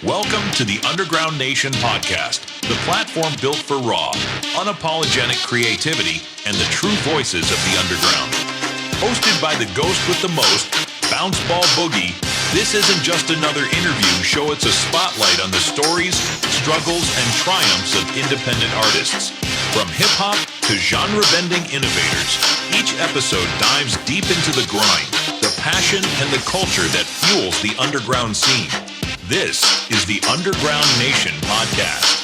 Welcome to the Underground Nation podcast, the platform built for raw, unapologetic creativity and the true voices of the underground. Hosted by the ghost with the most, Bounce Ball Boogie, this isn't just another interview show, it's a spotlight on the stories, struggles, and triumphs of independent artists. From hip-hop to genre-bending innovators, each episode dives deep into the grind, the passion, and the culture that fuels the underground scene. This is the Underground Nation podcast.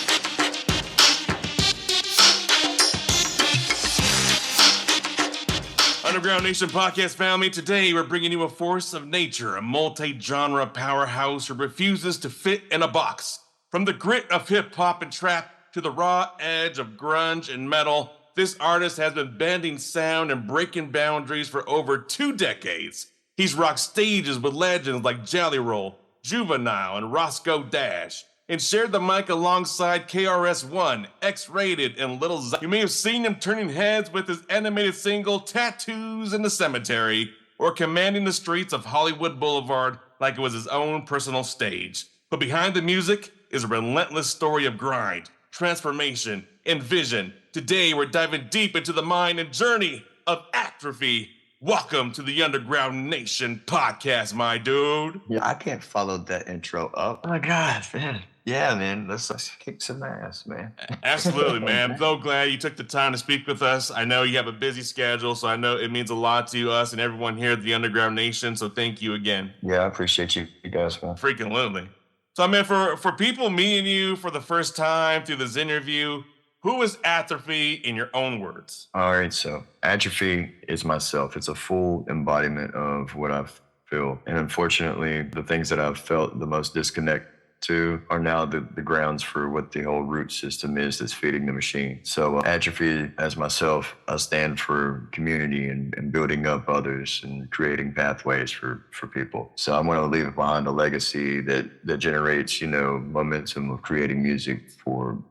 Underground Nation podcast family, today we're bringing you a force of nature, a multi-genre powerhouse who refuses to fit in a box. From the grit of hip-hop and trap to the raw edge of grunge and metal, this artist has been bending sound and breaking boundaries for over 2 decades. He's rocked stages with legends like Jelly Roll, Juvenile, and Roscoe Dash, and shared the mic alongside KRS-One, X-Rated, and Lil Z. You may have seen him turning heads with his animated single Tattoos in the Cemetery, or commanding the streets of Hollywood Blvd like it was his own personal stage. But behind the music is a relentless story of grind, transformation, and vision. Today we're diving deep into the mind and journey of Atrophy. Welcome to the Underground Nation podcast, my dude. Yeah, I can't follow that intro up. Oh my God, man. Yeah, man. Let's kick some ass, man. Absolutely, man. I'm so glad you took the time to speak with us. I know you have a busy schedule, so I know it means a lot to us and everyone here at the Underground Nation, so thank you again. Yeah, I appreciate you guys, man. Freaking literally. So, I mean, for people meeting you for the first time through this interview, who is Atrophy in your own words? All right, so Atrophy is myself. It's a full embodiment of what I feel. And unfortunately, the things that I've felt the most disconnect to are now the grounds for what the whole root system is that's feeding the machine. So Atrophy, as myself, I stand for community and building up others and creating pathways for people. So I want to leave behind a legacy that generates, momentum of creating music for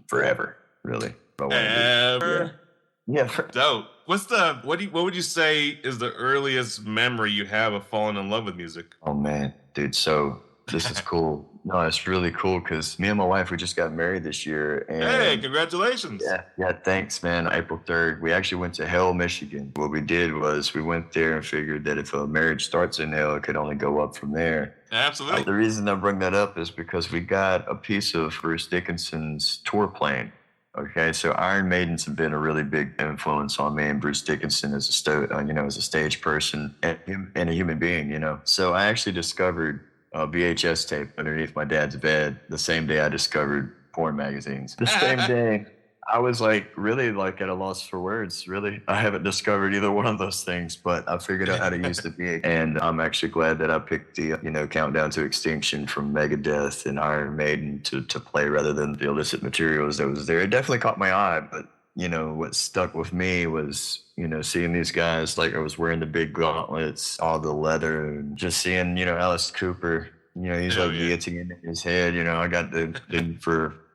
forever, really. Ever. Yeah. Dope. What would you say is the earliest memory you have of falling in love with music? Oh man, dude. So this is cool. No, it's really cool because me and my wife, we just got married this year. And hey, congratulations. Yeah, thanks, man. April 3rd. We actually went to Hell, Michigan. What we did was we went there and figured that if a marriage starts in hell, it could only go up from there. Absolutely. The reason I bring that up is because we got a piece of Bruce Dickinson's tour plane. Okay, so Iron Maidens have been a really big influence on me and Bruce Dickinson as a stage person and a human being, So I actually discovered a VHS tape underneath my dad's bed the same day I discovered porn magazines. The same day. I was really at a loss for words. Really, I haven't discovered either one of those things, but I figured out how to use the VHS. And I'm actually glad that I picked the Countdown to Extinction from Megadeth and Iron Maiden to play rather than the illicit materials that was there. It definitely caught my eye, but what stuck with me was seeing these guys, I was wearing the big gauntlets, all the leather, and just seeing Alice Cooper. He's guillotine in his head. I got the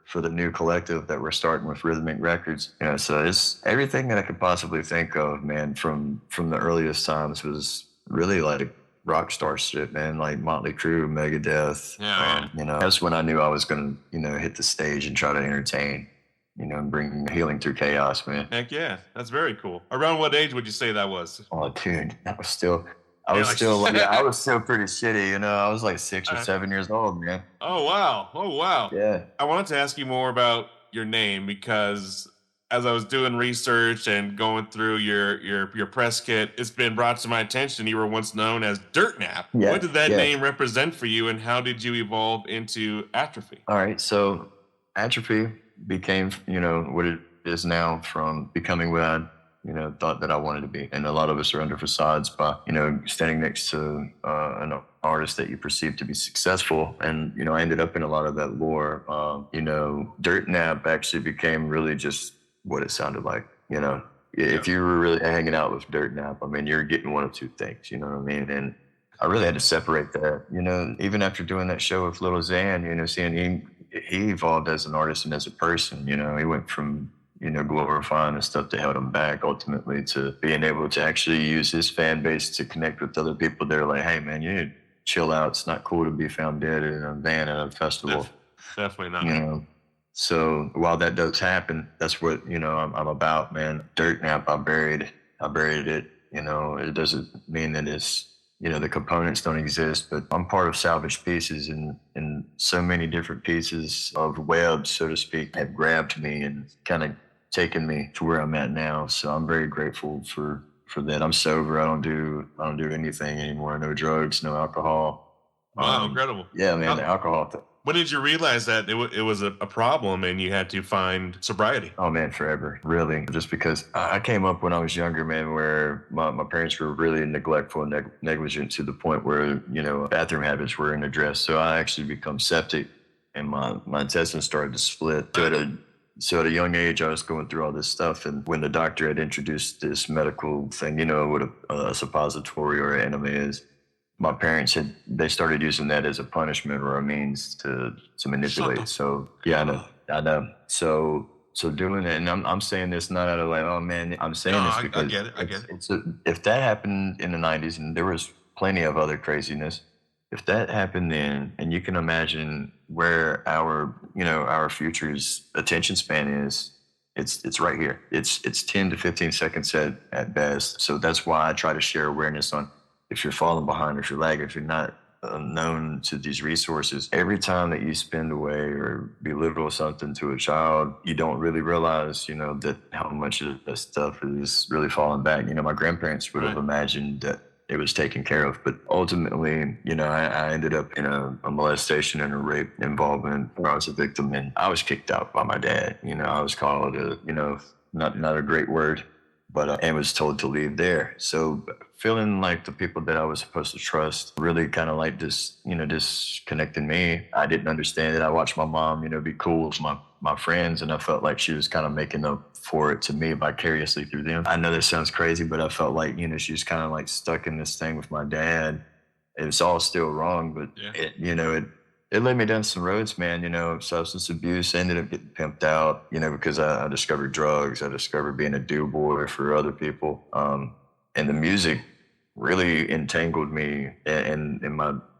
for the new collective that we're starting with Rhythmic Records. So it's everything that I could possibly think of, man, from the earliest times was really rock star shit, man, like Motley Crue, Megadeth. Yeah. That's when I knew I was going to, hit the stage and try to entertain, and bring healing through chaos, man. Heck yeah. That's very cool. Around what age would you say that was? Oh, dude, I was still pretty shitty, I was 6 or 7 years old, man. Oh, wow. Yeah. I wanted to ask you more about your name because as I was doing research and going through your press kit, it's been brought to my attention you were once known as Dirtnap. Yeah, what did that name represent for you, and how did you evolve into Atrophy? All right, so Atrophy became, what it is now from becoming what I thought that I wanted to be. And a lot of us are under facades by, standing next to an artist that you perceive to be successful. And, I ended up in a lot of that lore. Dirtnap actually became really just what it sounded like, If you were really hanging out with Dirtnap, you're getting one of two things, you know what I mean? And I really had to separate that, even after doing that show with Lil Xan, seeing he evolved as an artist and as a person, he went from glorifying the stuff that held him back ultimately to being able to actually use his fan base to connect with other people. They're like, hey man, you need chill out. It's not cool to be found dead in a van at a festival. Definitely not. You know, so while that does happen, that's what, you know, I'm about, man. Dirtnap, I buried it. You know, it doesn't mean that it's, you know, the components don't exist, but I'm part of salvaged pieces, and so many different pieces of web, so to speak, have grabbed me and kind of taken me to where I'm at now. So I'm very grateful for that. I'm sober. I don't do anything anymore. No drugs, no alcohol. Wow, incredible. Yeah, man, the alcohol thing. When did you realize that it was a problem and you had to find sobriety? Oh, man, forever, really. Just because I came up when I was younger, man, where my parents were really neglectful and negligent to the point where, you know, bathroom habits were unaddressed. So I actually become septic, and my intestines started to split. So at a young age, I was going through all this stuff. And when the doctor had introduced this medical thing, you know, what a suppository or an enema is, my parents they started using that as a punishment or a means to manipulate. So yeah, I know. So doing it, and I'm saying this not out of like, oh man, I'm saying this because I get it. If that happened in the 90s, and there was plenty of other craziness, if that happened then, and you can imagine where our future's attention span is, it's right here. It's 10 to 15 seconds at best. So that's why I try to share awareness on, if you're falling behind, if you're lagging, if you're not known to these resources, every time that you spend away or belittle something to a child, you don't really realize, you know, that how much of that stuff is really falling back. You know, my grandparents would have imagined that it was taken care of, but ultimately, you know, I ended up in a molestation and a rape involvement where I was a victim, and I was kicked out by my dad. You know, I was called not a great word, but and was told to leave there. So feeling like the people that I was supposed to trust really kind of like disconnecting me. I didn't understand it. I watched my mom, you know, be cool with my friends, and I felt like she was kind of making up for it to me vicariously through them. I know this sounds crazy, but I felt like, you know, she was kind of like stuck in this thing with my dad. It was all still wrong, but it led me down some roads, man. You know, substance abuse. I ended up getting pimped out, you know, because I discovered drugs. I discovered being a do boy for other people. And the music really entangled me in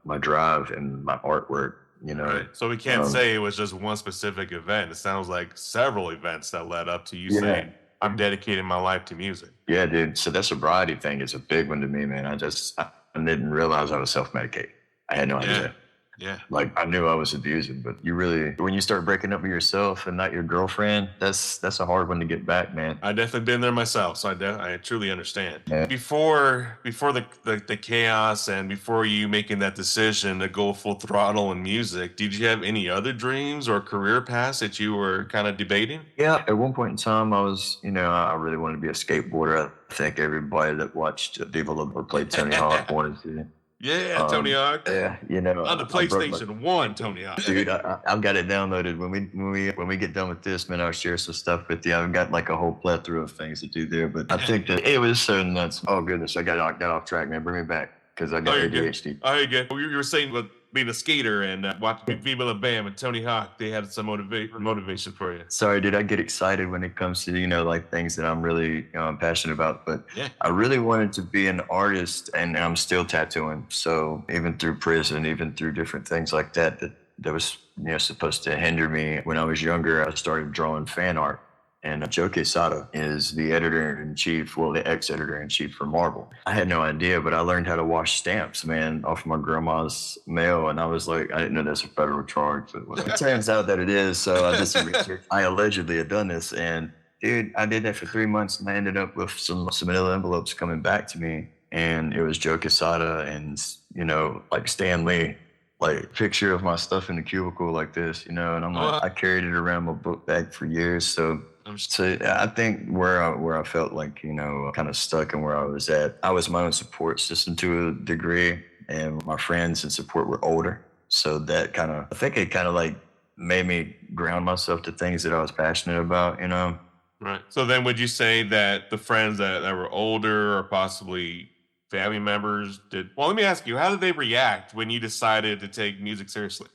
my drive and my artwork, you know. Right. So we can't say it was just one specific event. It sounds like several events that led up to you saying, I'm dedicating my life to music. Yeah, dude. So that sobriety thing is a big one to me, man. I didn't realize I was self-medicating. I had no idea. Yeah. Like, I knew I was abusing, but when you start breaking up with yourself and not your girlfriend, that's a hard one to get back, man. I definitely been there myself, so I truly understand. Yeah. Before the chaos and before you making that decision to go full throttle in music, did you have any other dreams or career paths that you were kind of debating? Yeah, at one point in time, I was, you know, I really wanted to be a skateboarder. I think everybody that watched Viva La or played Tony Hawk wanted to. Yeah, Tony Hawk. Yeah, you know, on the PlayStation 1, Tony Hawk. Dude, I've got it downloaded. When we get done with this, man, I'll share some stuff with you. I've got like a whole plethora of things to do there, but I think that it was so nuts. Oh goodness, I got off track, man. Bring me back because I got ADHD. Oh, you're good. You were saying with being a skater and watching Viva La Bam and Tony Hawk, they had some motivation for you. Sorry, dude, I get excited when it comes to, you know, like things that I'm really passionate about. But I really wanted to be an artist, and I'm still tattooing. So even through prison, even through different things like that was, you know, supposed to hinder me. When I was younger, I started drawing fan art. And Joe Quesada is the editor-in-chief, well, the ex-editor-in-chief for Marvel. I had no idea, but I learned how to wash stamps, man, off my grandma's mail. And I was like, I didn't know that's a federal charge. But it turns out that it is. So I did some research. I allegedly had done this. And, dude, I did that for 3 months, and I ended up with some manila envelopes coming back to me. And it was Joe Quesada and, you know, like Stan Lee. Like, picture of my stuff in the cubicle like this, you know, and I'm like, I carried it around my book bag for years. So I think where I felt like, you know, kind of stuck and where I was at, I was my own support system to a degree, and my friends and support were older. So that I think it kind of like made me ground myself to things that I was passionate about, you know. Right. So then would you say that the friends that were older or possibly family members well, let me ask you, how did they react when you decided to take music seriously?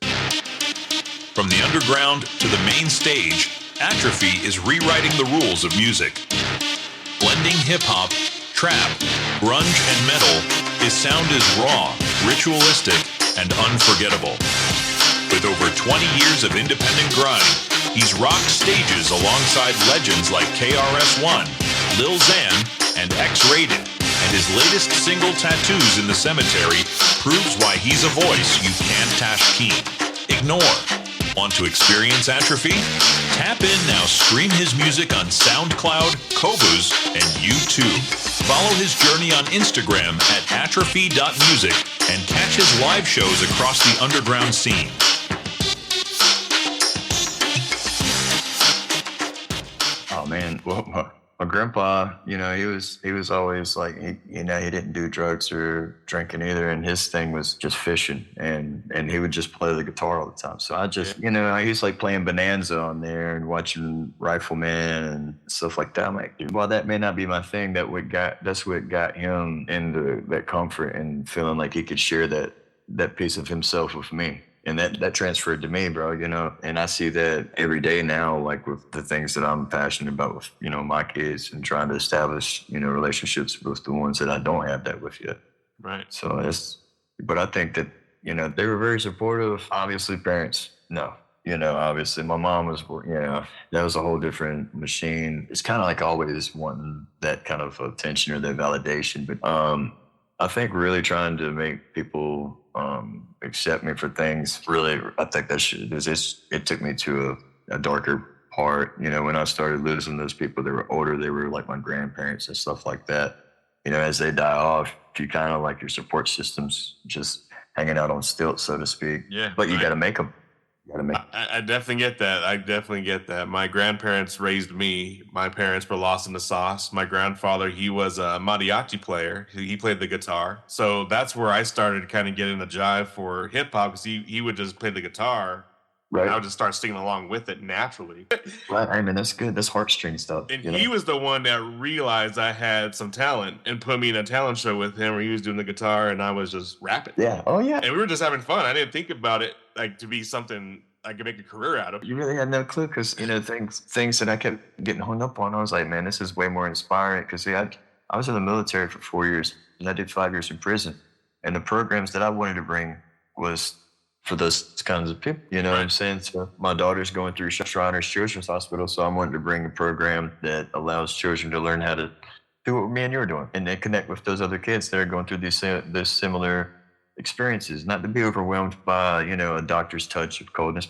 From the underground to the main stage, Atrophy is rewriting the rules of music. Blending hip-hop, trap, grunge, and metal, his sound is raw, ritualistic, and unforgettable. With over 20 years of independent grind, he's rocked stages alongside legends like KRS-One, Lil Xan, and X-Rated. And his latest single, Tattoos in the Cemetery, proves why he's a voice you can't tashkeen. Ignore. Want to experience Atrophy? Tap in now. Stream his music on SoundCloud, Qobuz, and YouTube. Follow his journey on Instagram at atrophy.music and catch his live shows across the underground scene. Oh man, well, my grandpa, he was always like, he didn't do drugs or drinking either, and his thing was just fishing, and he would just play the guitar all the time. So I just, I used to like playing Bonanza on there and watching Rifleman and stuff like that. I'm like, dude, while that may not be my thing, that's what got him into that comfort and feeling like he could share that piece of himself with me. And that transferred to me, bro, and I see that every day now, like with the things that I'm passionate about with, my kids and trying to establish, relationships with the ones that I don't have that with yet. Right. So but I think that, they were very supportive. Obviously, parents, no. Obviously my mom was, that was a whole different machine. It's kind of like always wanting that kind of attention or that validation. But I think really trying to make people accept me for things, really, I think it took me to a darker part, when I started losing those people that were older. They were like my grandparents and stuff like that. As they die off, you kind of like your support system's just hanging out on stilts, so to speak. Yeah. But you got to make them. I definitely get that. My grandparents raised me. My parents were lost in the sauce. My grandfather, he was a mariachi player. He played the guitar. So that's where I started kind of getting the jive for hip hop, because he would just play the guitar. Right. And I would just start singing along with it naturally. Right. I mean, that's good. That's heartstring stuff. And he was the one that realized I had some talent and put me in a talent show with him where he was doing the guitar and I was just rapping. Yeah. Oh, yeah. And we were just having fun. I didn't think about it like to be something I could make a career out of. You really had no clue, because, things that I kept getting hung up on, I was like, man, this is way more inspiring. Because, I was in the military for 4 years and I did 5 years in prison. And the programs that I wanted to bring was for those kinds of people, what I'm saying? So my daughter's going through Shriners Children's Hospital, so I wanted to bring a program that allows children to learn how to do what me and you are doing, and then connect with those other kids that are going through these similar experiences, not to be overwhelmed by, a doctor's touch of coldness.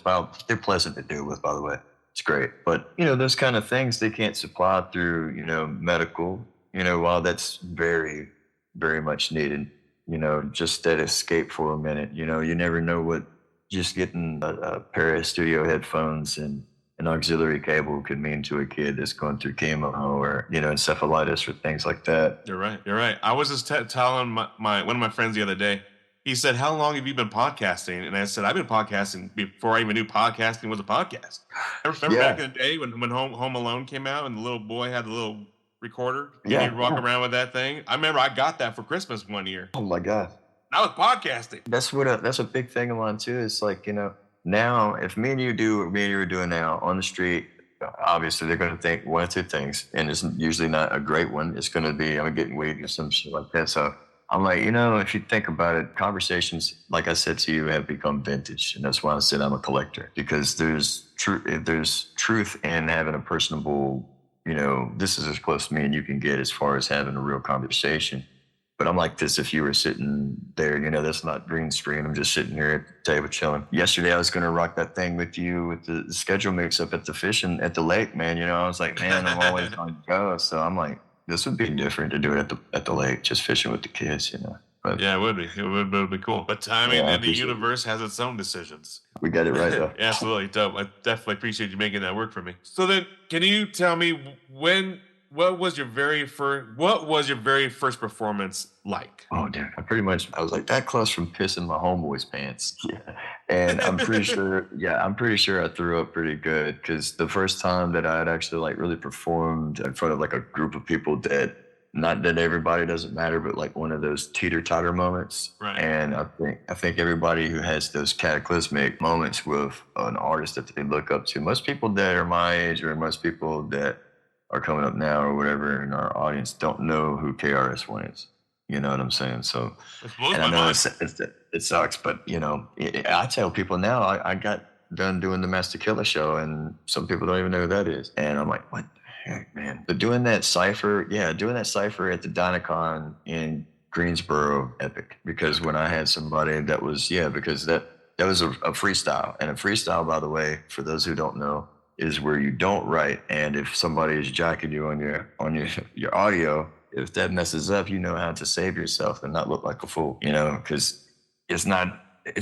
They're pleasant to deal with, by the way. It's great. But, those kind of things they can't supply through, medical, while that's very, very much needed. Just that escape for a minute. You never know what just getting a pair of studio headphones and an auxiliary cable could mean to a kid that's going through chemo or, encephalitis or things like that. You're right. I was just telling one of my friends the other day. He said, "How long have you been podcasting?" And I said, "I've been podcasting before I even knew podcasting was a podcast." I remember back in the day when Home Alone came out and the little boy had the little recorder. Yeah. He'd walk around with that thing. I remember I got that for Christmas one year. Oh my God. I was podcasting. That's a big thing of mine too. It's like, now if me and you do what me and you are doing now on the street, obviously they're going to think one or two things, and it's usually not a great one. It's going to be, I'm getting weed or some shit like that. So I'm like, if you think about it, conversations, like I said to you, have become vintage. And that's why I said I'm a collector, because there's truth in having a personable, this is as close to me and you can get as far as having a real conversation. But I'm like this if you were sitting there, that's not green screen. I'm just sitting here at the table chilling. Yesterday, I was going to rock that thing with you with the schedule mix up at the fishing at the lake, man. I was like, man, I'm always on the go. So I'm like, this would be different to do it at the lake, just fishing with the kids, But, yeah, it would be. It would be cool. But timing and the universe has its own decisions. We got it right, though. Absolutely dope. I definitely appreciate you making that work for me. So then, can you tell me what was your very first performance like? Oh, dude, I was like that close from pissing my homeboy's pants. Yeah. And I'm pretty sure I threw up pretty good, because the first time that I had actually like really performed in front of like a group of people that, not that everybody doesn't matter, but like one of those teeter-totter moments. Right. And I think everybody who has those cataclysmic moments with an artist that they look up to, most people that are my age or most people that are coming up now or whatever in our audience don't know who KRS-One is. You know what I'm saying? So, It blows and I my know mind. it sucks, but I tell people now, I got done doing the Master Killer show, and some people don't even know who that is. And I'm like, what the heck, man? But doing that cipher at the Dynacon in Greensboro, epic. Because when I had somebody that was, because that was a freestyle. And a freestyle, by the way, for those who don't know, is where you don't write. And if somebody is jacking you on your audio, if that messes up, you know how to save yourself and not look like a fool, because it's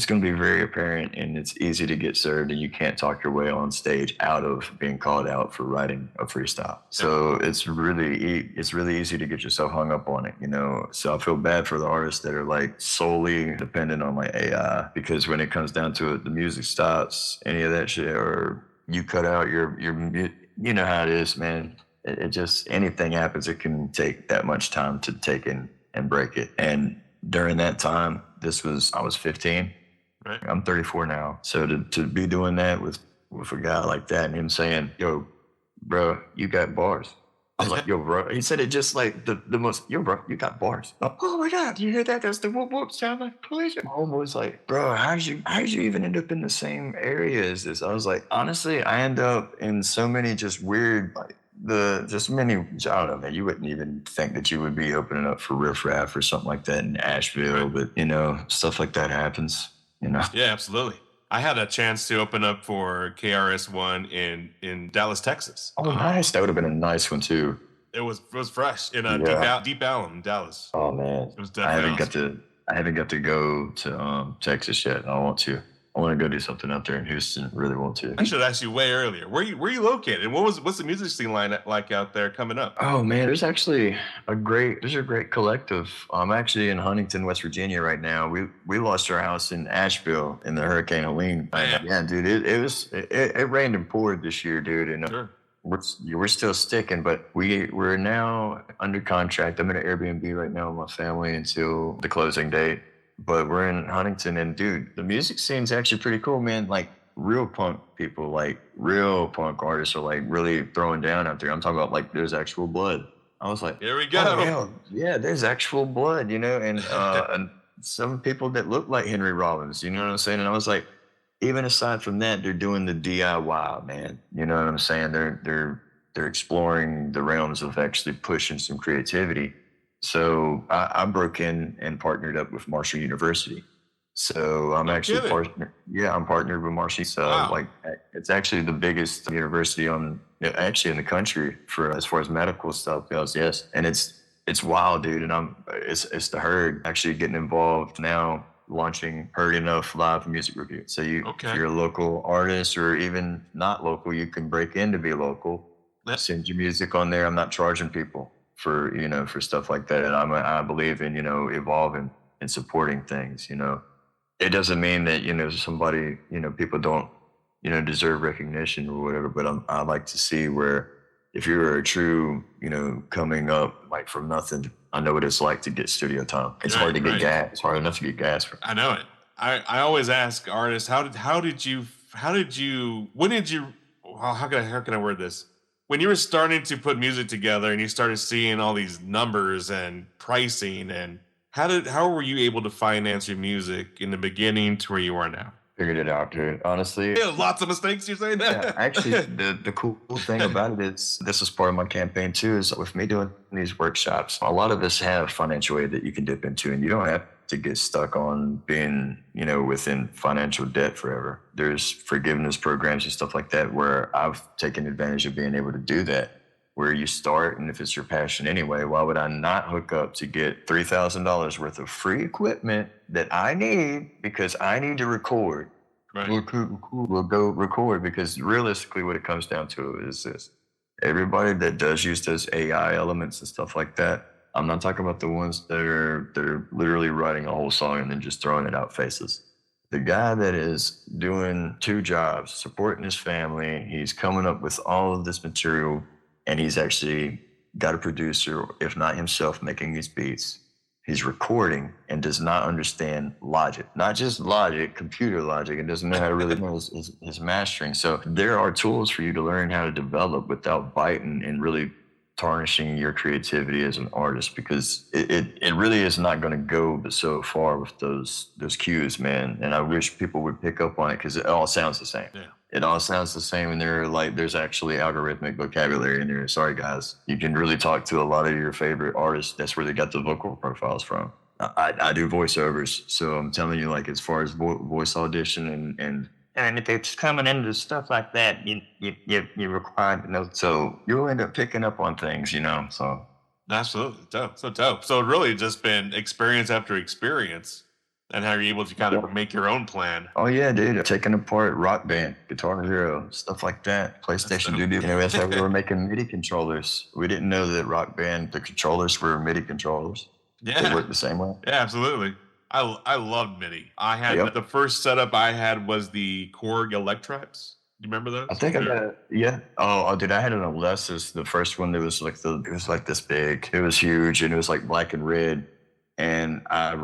going to be very apparent, and it's easy to get served, and you can't talk your way on stage out of being called out for writing a freestyle. So it's really easy to get yourself hung up on it, So I feel bad for the artists that are like solely dependent on like AI, because when it comes down to it, the music stops, any of that shit, or you cut out your you know how it is, man. It just, anything happens, it can take that much time to take in and break it. And during that time, I was 15. Right. I'm 34 now. So to be doing that with a guy like that and him saying, yo, bro, you got bars. I was like, yo, bro. He said it just like the most, yo, bro, you got bars. Oh my God, do you hear that? That's the whoop whoop sound like police. My homie was like, bro, how did you even end up in the same area as this? I was like, honestly, I end up in so many just weird, like, I don't know, man, you wouldn't even think that you would be opening up for Riff Raff or something like that in Asheville, but stuff like that happens, Yeah, absolutely. I had a chance to open up for KRS-One in Dallas, Texas. Oh, nice. That would have been a nice one too. It was fresh in Deep Ellum, Dallas. Oh man, it was definitely I haven't got to go to Texas yet. I want to. I want to go do something out there in Houston. Really want to. I should have asked you way earlier. Where you located? And what's the music scene like out there coming up? Oh man, there's a great collective. I'm actually in Huntington, West Virginia right now. We lost our house in Asheville in the Hurricane Helene. Yeah, dude, it rained and poured this year, dude. And sure. We're still sticking, but we're now under contract. I'm in an Airbnb right now with my family until the closing date. But we're in Huntington, and dude, the music scene's actually pretty cool, man. Like real punk people, like real punk artists are like really throwing down out there. I'm talking about like there's actual blood. I was like, here we go. Oh, hell, yeah, there's actual blood, and some people that look like Henry Rollins, you know what I'm saying? And I was like, even aside from that, they're doing the DIY, man. You know what I'm saying? They're exploring the realms of actually pushing some creativity. So I broke in and partnered up with Marshall University. So I'm actually I'm partnered with Marshall. So like it's actually the biggest university in the country for as far as medical stuff goes. Yes, and it's wild, dude. And it's the Herd actually getting involved now, launching Heard Enough live music review. So if you're a local artist or even not local, you can break in to be local. Send your music on there. I'm not charging people for stuff like that. And I believe in, evolving and supporting things, It doesn't mean that, somebody, people don't, deserve recognition or whatever, but I like to see where if you're a true, coming up like from nothing, I know what it's like to get studio time. It's hard to get gas. It's hard enough to get gas. I know it. I always ask artists, how can I word this? When you were starting to put music together and you started seeing all these numbers and pricing, and how were you able to finance your music in the beginning to where you are now? Figured it out, dude. Honestly, lots of mistakes. You're saying that? Yeah, actually, the cool thing about it is this is part of my campaign too. Is with me doing these workshops, a lot of us have financial aid that you can dip into, and you don't have to get stuck on being, within financial debt forever. There's forgiveness programs and stuff like that where I've taken advantage of being able to do that. Where you start, and if it's your passion anyway, why would I not hook up to get $3,000 worth of free equipment that I need because I need to record? Right. We'll go record, because realistically what it comes down to is this. Everybody that does use those AI elements and stuff like that, I'm not talking about the ones that are literally writing a whole song and then just throwing it out faces. The guy that is doing 2 jobs, supporting his family, he's coming up with all of this material, and he's actually got a producer, if not himself, making these beats. He's recording and does not understand logic. Not just logic, computer logic, and doesn't know how to really know his mastering. So there are tools for you to learn how to develop without biting and really tarnishing your creativity as an artist, because it really is not going to go but so far with those cues, man. And I wish people would pick up on it, because it all sounds the same. Yeah. It all sounds the same, and there's actually algorithmic vocabulary in there. Sorry, guys. You can really talk to a lot of your favorite artists. That's where they got the vocal profiles from. I do voiceovers, so I'm telling you, like, as far as voice audition and if it's coming into stuff like that, you're required to know. So you'll end up picking up on things, so. Absolutely. Dope. So dope. So it really just been experience after experience, and how you're able to kind of make your own plan. Oh, yeah, dude. Taking apart Rock Band, Guitar Hero, stuff like that. PlayStation Duty. That's how we were making MIDI controllers. We didn't know that Rock Band, the controllers were MIDI controllers. Yeah. They work the same way. Yeah, absolutely. I loved MIDI. I had the first setup I had was the Korg Electrics. You remember those? I think I got it. Yeah. Oh, dude, I had an Alias. The first one that was like it was like this big. It was huge, and it was like black and red. And I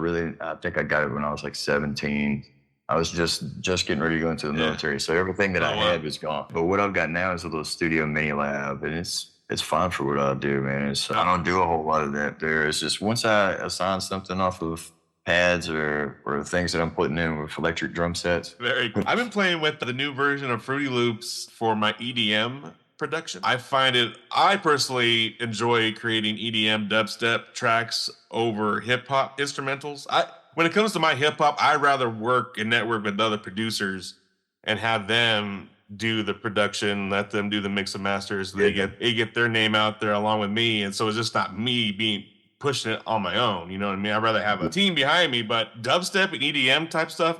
think I got it when I was like 17. I was just getting ready to go into the military, so everything that I had was gone. But what I've got now is a little studio mini lab, and it's fine for what I do, man. I don't do a whole lot of that there. It's just once I assign something off of pads or things that I'm putting in with electric drum sets. Very cool. I've been playing with the new version of Fruity Loops for my EDM production. I personally enjoy creating EDM dubstep tracks over hip hop instrumentals. When it comes to my hip hop, I'd rather work and network with other producers and have them do the production, let them do the mix and masters. They get their name out there along with me. And so it's just not me pushing it on my own. You know what I mean? I'd rather have a team behind me, but dubstep and EDM type stuff,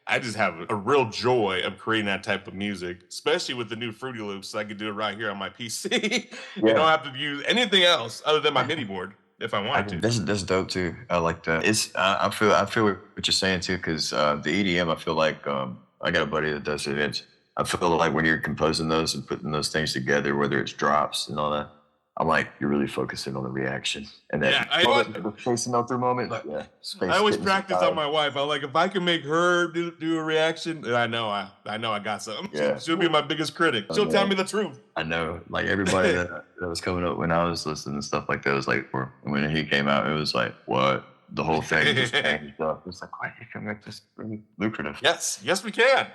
I just have a real joy of creating that type of music, especially with the new Fruity Loops. So I could do it right here on my PC. You don't have to use anything else other than my MIDI board if I wanted to. That's dope too. I like that. I feel what you're saying too, because the EDM, I feel like I got a buddy that does it. I feel like when you're composing those and putting those things together, whether it's drops and all that, I'm like, you're really focusing on the reaction and that chasing out through moment. I always practice on my wife. I'm like, if I can make her do a reaction, then I know I got something. Yeah. She'll be my biggest critic. She'll tell me the truth. I know, like everybody that was coming up when I was listening to stuff like that was like, when he came out, it was like, what? The whole thing just changed up. It's like, why you can make this really lucrative? Yes, we can.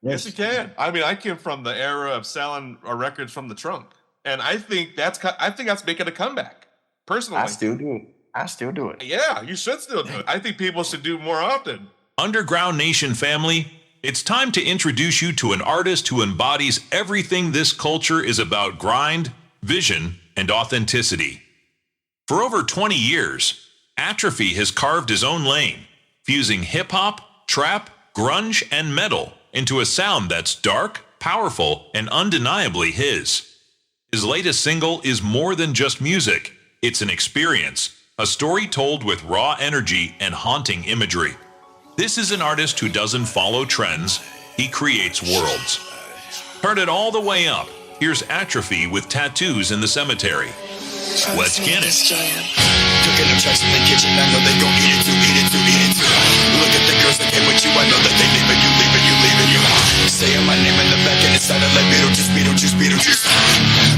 Yes, we can. I mean, I came from the era of selling records from the trunk. And I think that's making a comeback. Personally, I still do it. Yeah, you should still do it. I think people should do more often. Underground Nation family, it's time to introduce you to an artist who embodies everything this culture is about: grind, vision, and authenticity. For over 20 years, Atrophy has carved his own lane, fusing hip-hop, trap, grunge, and metal into a sound that's dark, powerful, and undeniably his. His latest single is more than just music. It's an experience, a story told with raw energy and haunting imagery. This is an artist who doesn't follow trends, he creates worlds. Turn it all the way up. Here's Atrophy with Tattoos in the Cemetery. Let's get it. Cooking up tracks in the kitchen, I know they gon' eat it too. Look at the girls that came with you, I know that they leaving you. Saying my name in the back and it sounded like Beetlejuice.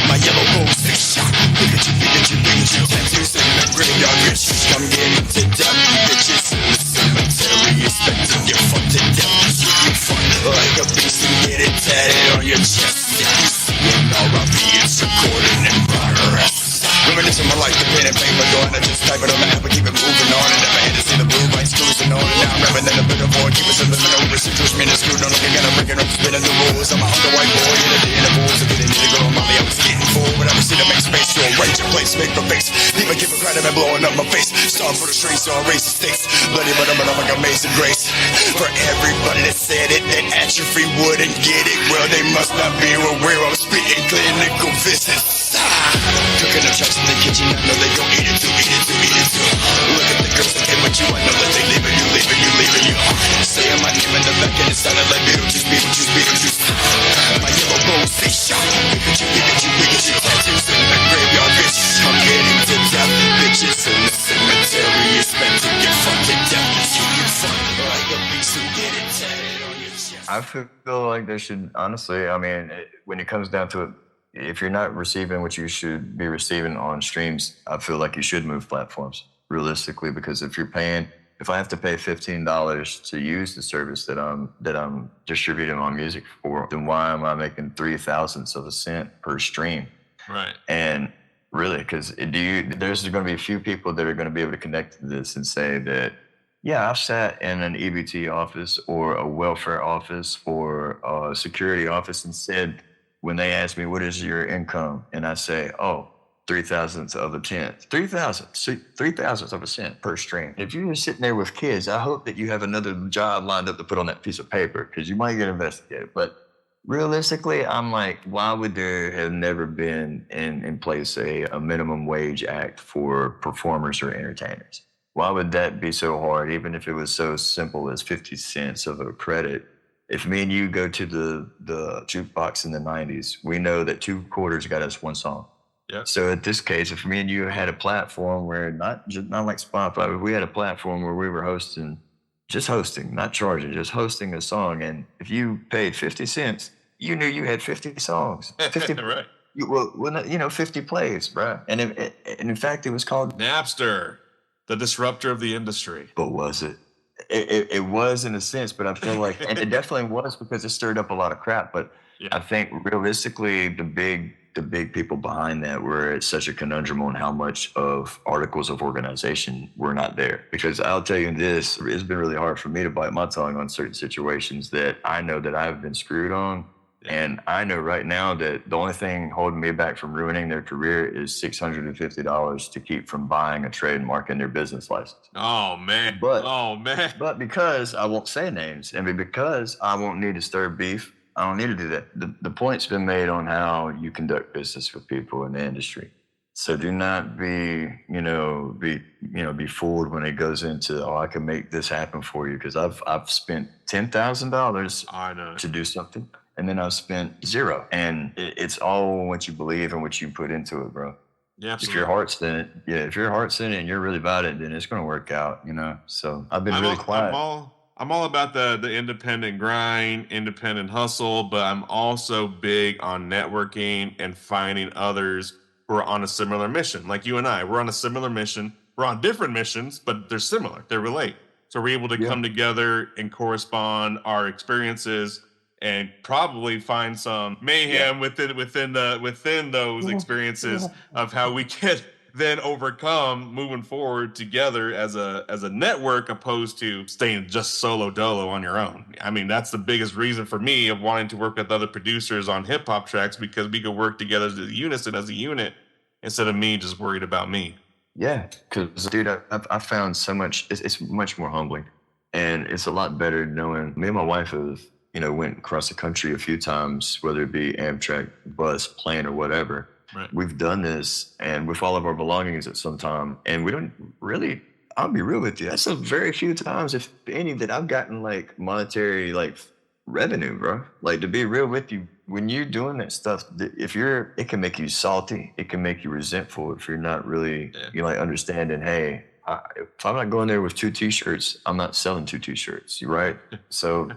My yellow rose, they shot. Pikachu. Tattoos in the graveyard, bitch. Come get into them, bitches in the cemetery. Expect to get fucked to death. You fuck like a beast and get it tatted on your chest. If you see it, R.I.P. it's recorded in progress. Reminiscing my life, the pen and paper going. I just type it on the app and keep it moving on. And never had to see the blue lights cruising on. And now I'm rapping in a bit of boy. Keep it subliminal, residuals, minuscule. Don't look, I gotta break it up, spinning the rules. I'm a hungry white boy in a day in the bulls. If it didn't need to go on Molly, I was getting full. Whenever I see to make space, to arrange a place, make a face. Even keep it crowded and blowing up my face. Star for the strings, so I raise the stakes. Bloody, but I'm like amazing grace. For everybody that said it, that Atrophy wouldn't get it. Well, they must not be aware I'm spitting clinical visits. Cooking up tracks in the kitchen, I know they gon' eat it too. Look at the girls that came with you, I know that they leaving you. Saying my name in the back and it sounded like Beetlejuice. My yellow rose, they shot. Pikachu. Tattoos in the graveyard, bitch. I'm getting to death. Bitches in the cemetery, expect to get fucked to death. You fuck like a beast and get it tatted on your chest. I feel like there should, honestly, I mean, when it comes down to it, if you're not receiving what you should be receiving on streams, I feel like you should move platforms realistically, because if I have to pay $15 to use the service that I'm distributing my music for, then why am I making 0.003 of a cent per stream? Right. And really, because there's going to be a few people that are going to be able to connect to this and say that, yeah, I've sat in an EBT office or a welfare office or a security office and said, when they ask me, what is your income? And I say, 0.003 of a cent, 0.003 of a cent per stream. If you're sitting there with kids, I hope that you have another job lined up to put on that piece of paper, because you might get investigated. But realistically, I'm like, why would there have never been in place a minimum wage act for performers or entertainers? Why would that be so hard, even if it was so simple as 50 cents of a credit? If me and you go to the jukebox in the 90s, we know that 2 quarters got us 1 song. Yep. So in this case, if me and you had a platform where not like Spotify, but we had a platform where we were hosting, not charging, just hosting a song. And if you paid 50 cents, you knew you had 50 songs. 50, right. 50 plays, bro. And in fact, it was called Napster, the disruptor of the industry. But was it? It was in a sense, but I feel like, and it definitely was, because it stirred up a lot of crap. But yeah. I think realistically, the big people behind that were at such a conundrum on how much of articles of organization were not there. Because I'll tell you this, it's been really hard for me to bite my tongue on certain situations that I know that I've been screwed on. And I know right now that the only thing holding me back from ruining their career is $650 to keep from buying a trademark in their business license. Oh, man. But because I won't say names, and because I won't need to stir beef, I don't need to do that. The point's been made on how you conduct business with people in the industry. So do not be fooled when it goes into, I can make this happen for you, because I've spent $10,000 to do something. And then I've spent 0. And it's all what you believe and what you put into it, bro. Yeah, absolutely. If your heart's in it, if your heart's in it and you're really about it, then it's going to work out, So I've been really quiet. I'm all about the independent grind, independent hustle, but I'm also big on networking and finding others who are on a similar mission. Like you and I, we're on a similar mission. We're on different missions, but they're similar. They relate. So we're able to come together and correspond our experiences, and probably find some mayhem within those experiences of how we can then overcome moving forward together as a network, opposed to staying just solo dolo on your own. I mean, that's the biggest reason for me of wanting to work with other producers on hip hop tracks, because we could work together as a unit instead of me just worried about me. Yeah, because dude, I found so much. It's much more humbling, and it's a lot better knowing. Me and my wife have went across the country a few times, whether it be Amtrak, bus, plane, or whatever. Right. We've done this, and with all of our belongings at some time, and we don't really, I'll be real with you, that's a very few times, if any, that I've gotten like monetary revenue, bro. Like, to be real with you, when you're doing that stuff, it can make you salty, it can make you resentful if you're not really, understanding, hey, if I'm not going there with 2 t-shirts, I'm not selling 2 t-shirts, right? So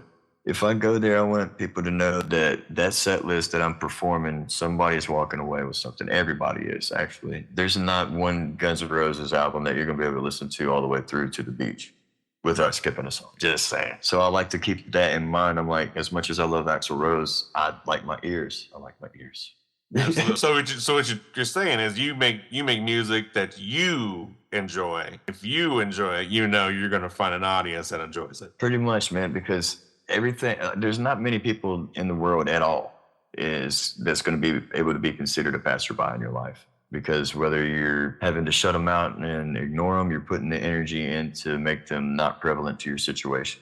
if I go there, I want people to know that set list that I'm performing, somebody's walking away with something. Everybody is, actually. There's not one Guns N' Roses album that you're going to be able to listen to all the way through to the beach without skipping a song. Just saying. So I like to keep that in mind. I'm like, as much as I love Axl Rose, I like my ears. So what you're saying is you make music that you enjoy. If you enjoy it, you're going to find an audience that enjoys it. Pretty much, man, because everything, there's not many people in the world at all that's going to be able to be considered a passerby in your life, because whether you're having to shut them out and ignore them, you're putting the energy in to make them not prevalent to your situation.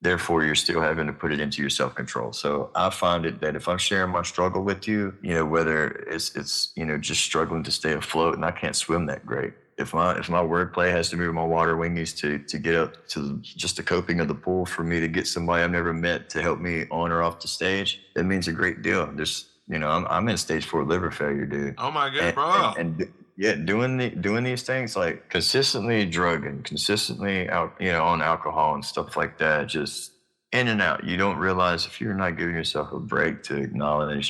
Therefore, you're still having to put it into your self-control. So I find it that if I'm sharing my struggle with you, whether it's just struggling to stay afloat, and I can't swim that great. If my wordplay has to move my water wingies to get up to just the coping of the pool for me to get somebody I've never met to help me on or off the stage, that means a great deal. I'm in stage 4 liver failure, dude. Oh my God, bro. And doing these things, like consistently drugging, consistently out, on alcohol and stuff like that, just in and out. You don't realize, if you're not giving yourself a break to acknowledge,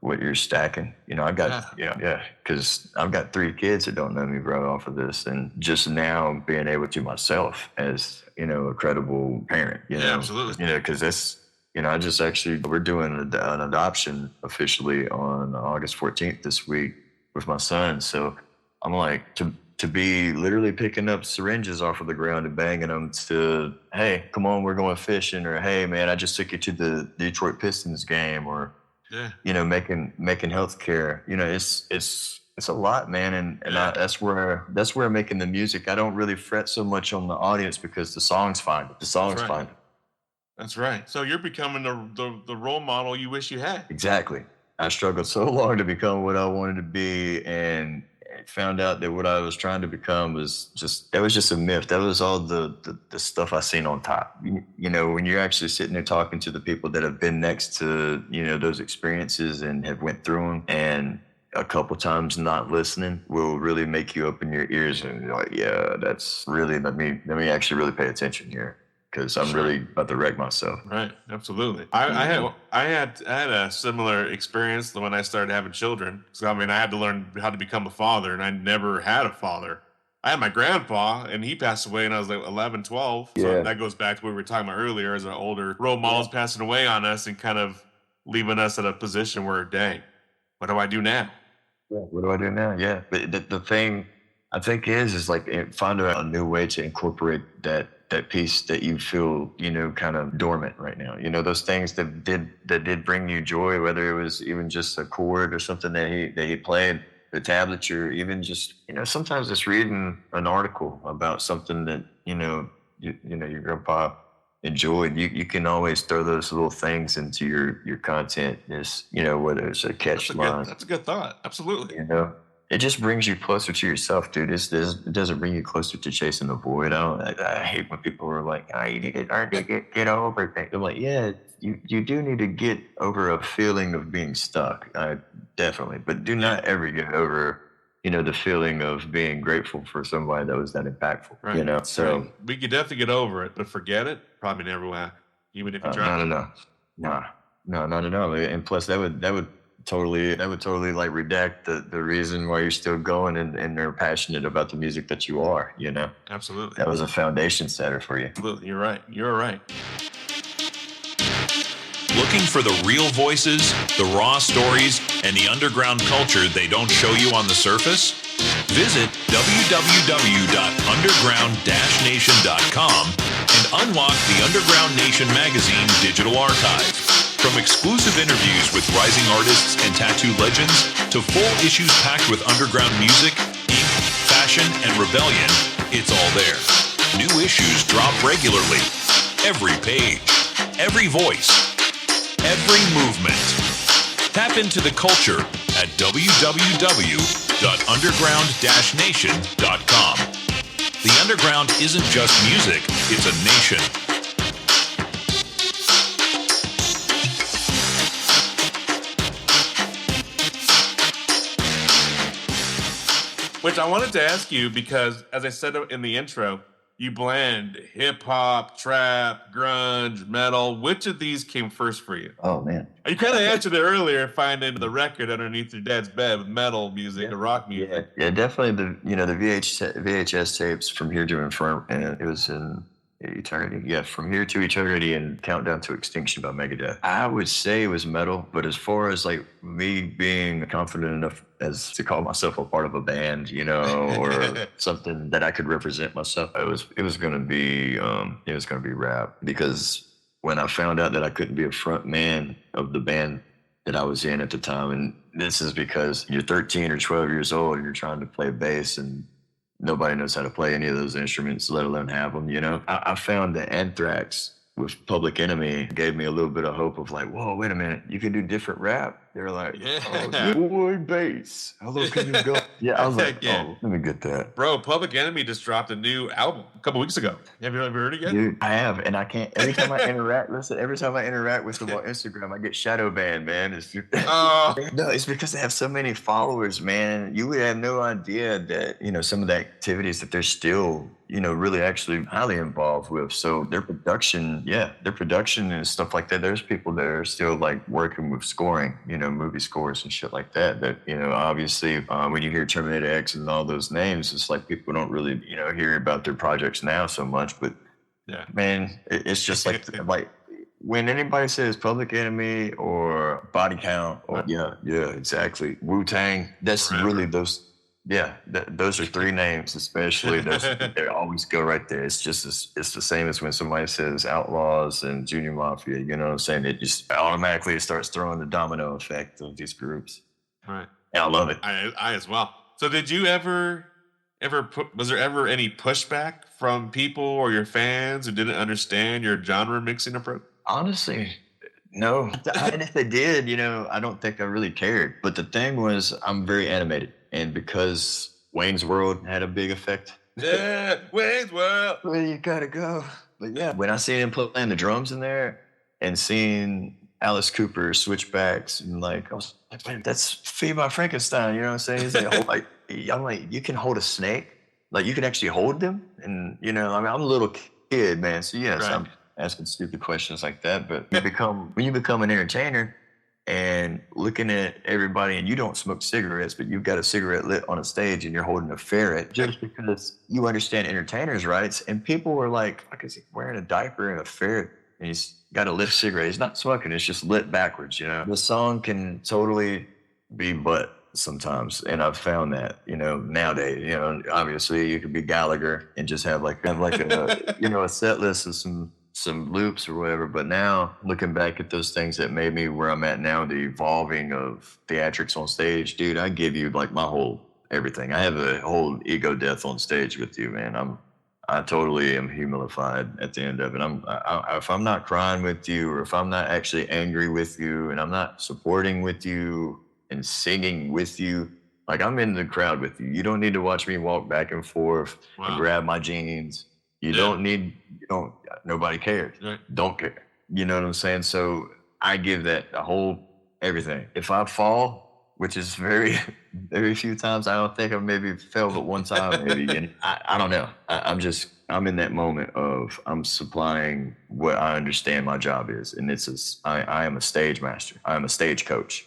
what you're stacking. You know, I got, because I've got 3 kids that don't know me, bro, off of this. And just now being able to myself as, you know, a credible parent, you know, absolutely. You know, because that's, you know, I just actually, we're doing an adoption officially on August 14th this week with my son. So I'm like, to be literally picking up syringes off of the ground and banging them to, hey, come on, we're going fishing, or hey, man, I just took you to the Detroit Pistons game, or you know, making healthcare. You know, it's a lot, man, and that's where I'm making the music. I don't really fret so much on the audience because the song's fine. The song's fine. That's right. So you're becoming the role model you wish you had. Exactly. I struggled so long to become what I wanted to be, and found out that what I was trying to become was just a myth. That was all the stuff I seen on top. You know, when you're actually sitting there talking to the people that have been next to, you know, those experiences and have went through them, and a couple times not listening will really make you open your ears and you're like, yeah, that's really, let me actually really pay attention here, because I'm really about to wreck myself. Right, absolutely. I had a similar experience when I started having children. So I mean, I had to learn how to become a father, and I never had a father. I had my grandpa, and he passed away when I was like 11, 12. So that goes back to what we were talking about earlier, as our older role models passing away on us and kind of leaving us at a position where, dang, what do I do now? Yeah, what do I do now? Yeah, but the thing I think is like find a new way to incorporate that piece that you feel, you know, kind of dormant right now. You know, those things that did bring you joy, whether it was even just a chord or something that he played, the tablature, even just, you know, sometimes it's reading an article about something that, you know, your grandpa enjoyed. You can always throw those little things into your content. Is, you know, whether it's a catch line. That's a good thought. Absolutely. You know, it just brings you closer to yourself, dude. It doesn't bring you closer to chasing the void. I hate when people are like, "Oh, you need to learn to get over things." I'm like, yeah, you do need to get over a feeling of being stuck. Definitely, but do not ever get over, you know, the feeling of being grateful for somebody that was that impactful. Right. You know, so we could definitely get over it, but forget it, probably never will. Even if you try. No, not at all. And plus, that would totally like redact the reason why you're still going and they're passionate about the music that you are, you know. Absolutely. That was a foundation setter for you. Absolutely. You're right. Looking for the real voices, the raw stories, and the underground culture they don't show you on the surface? Visit www.underground-nation.com and unlock the Underground Nation magazine digital archive. From exclusive interviews with rising artists and tattoo legends to full issues packed with underground music, ink, fashion, and rebellion, it's all there. New issues drop regularly. Every page, every voice, every movement. Tap into the culture at www.underground-nation.com. The underground isn't just music, it's a nation. Which I wanted to ask you because, as I said in the intro, you blend hip-hop, trap, grunge, metal. Which of these came first for you? Oh, man. You kind of answered it earlier, finding the record underneath your dad's bed with metal music, the rock music. Yeah, definitely the VHS tapes From Here to Infirm, and it was in Eternity. Yeah, From Here to Eternity and Countdown to Extinction by Megadeth. I would say it was metal, but as far as like me being confident enough as to call myself a part of a band, you know, or something that I could represent myself, it was gonna be rap, because when I found out that I couldn't be a front man of the band that I was in at the time, and this is because you're 13 or 12 years old and you're trying to play bass and nobody knows how to play any of those instruments, let alone have them, you know? I found that Anthrax with Public Enemy gave me a little bit of hope of like, whoa, wait a minute, you can do different rap? They're like, oh, boy, bass. How low can you go? Yeah, I was like, oh, let me get that. Bro, Public Enemy just dropped a new album a couple weeks ago. Have you ever heard it yet? Dude, I have, and I can't. Every time I interact with them on Instagram, I get shadow banned, man. No, it's because they have so many followers, man. You would have no idea that, you know, some of the activities that they're still, you know, really actually highly involved with. So their production and stuff like that, there's people that are still like working with scoring, you know, movie scores and shit like that. That, obviously when you hear Terminator X and all those names, it's like people don't really, hear about their projects now so much. But yeah, man, it's just like when anybody says Public Enemy or Body Count, or yeah, exactly, Wu-Tang, that's really those. Yeah, those are three names, especially. They always go right there. It's just it's the same as when somebody says Outlaws and Junior Mafia. You know what I'm saying? It just automatically starts throwing the domino effect of these groups. Right. And I love it. I as well. So did you was there ever any pushback from people or your fans who didn't understand your genre mixing approach? Honestly, no. And if they did, I don't think I really cared. But the thing was, I'm very animated. And because Wayne's World had a big effect. Yeah, Wayne's World. Where you gotta go. But yeah, when I seen him playing the drums in there and seeing Alice Cooper switchbacks, and I was like, man, that's Feed My Frankenstein. You know what I'm saying? He's like, I'm like, you can hold a snake? Like, you can actually hold them? And, I'm a little kid, man. So, yes, right. I'm asking stupid questions like that. But when you become an entertainer, and looking at everybody, and you don't smoke cigarettes, but you've got a cigarette lit on a stage and you're holding a ferret just because you understand entertainers' rights. And people were like, fuck, is he wearing a diaper and a ferret? And he's got a lit cigarette. He's not smoking. It's just lit backwards, The song can totally be butt sometimes. And I've found that, nowadays, obviously you could be Gallagher and just have like a set list of some loops or whatever. But now looking back at those things that made me where I'm at now, the evolving of theatrics on stage, dude, I give you like my whole everything. I have a whole ego death on stage with you, man. I totally am humilified at the end of it. If I'm not crying with you, or if I'm not actually angry with you, and I'm not supporting with you and singing with you, like I'm in the crowd with you. You don't need to watch me walk back and forth and grab my jeans. Nobody cares. Right. Don't care. You know what I'm saying? So I give that a whole everything. If I fall, which is very, very few times, I don't think I've maybe fell but one time, maybe. And I don't know. I'm in that moment of I'm supplying what I understand my job is. And I am a stage master. I am a stage coach.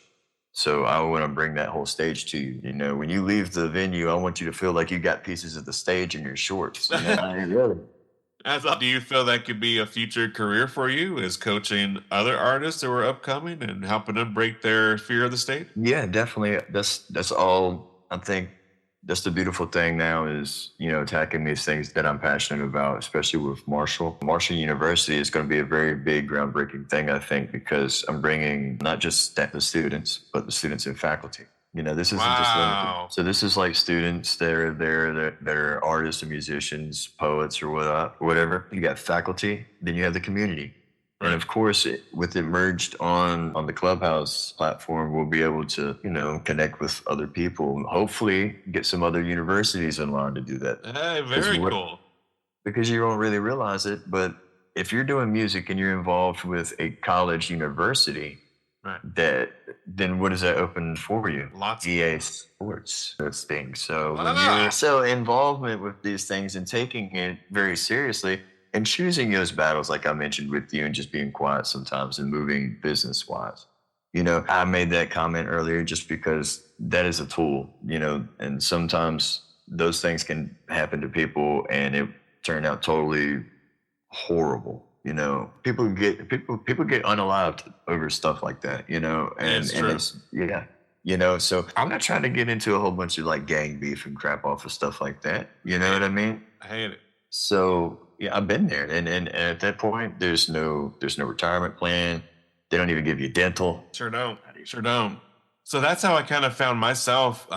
So I want to bring that whole stage to you. When you leave the venue, I want you to feel like you got pieces of the stage in your shorts. Really. Do you feel that could be a future career for you, is coaching other artists who are upcoming and helping them break their fear of the stage? Yeah, definitely. That's all. I think that's the beautiful thing now is, attacking these things that I'm passionate about, especially with Marshall. Marshall University is going to be a very big, groundbreaking thing, I think, because I'm bringing not just the students, but the students and faculty. This isn't just limited. So this is like students that are there that are artists and musicians, poets or whatever. You got faculty, then you have the community. Right. And of course, with it merged on the Clubhouse platform, we'll be able to, connect with other people. Hopefully get some other universities in line to do that. Hey, very cool. Because you don't really realize it, but if you're doing music and you're involved with a college university, right, then what does that open for you? Lots of EA Sports, those things. So when you're so involvement with these things and taking it very seriously and choosing those battles, like I mentioned with you, and just being quiet sometimes and moving business-wise. I made that comment earlier just because that is a tool, and sometimes those things can happen to people and it turned out totally horrible. People get unalived over stuff like that, so I'm not trying to get into a whole bunch of like gang beef and crap off of stuff like that. You know what I mean? I hate it. So yeah, I've been there. And at that point, there's no retirement plan. They don't even give you dental. Sure don't. So that's how I kind of found myself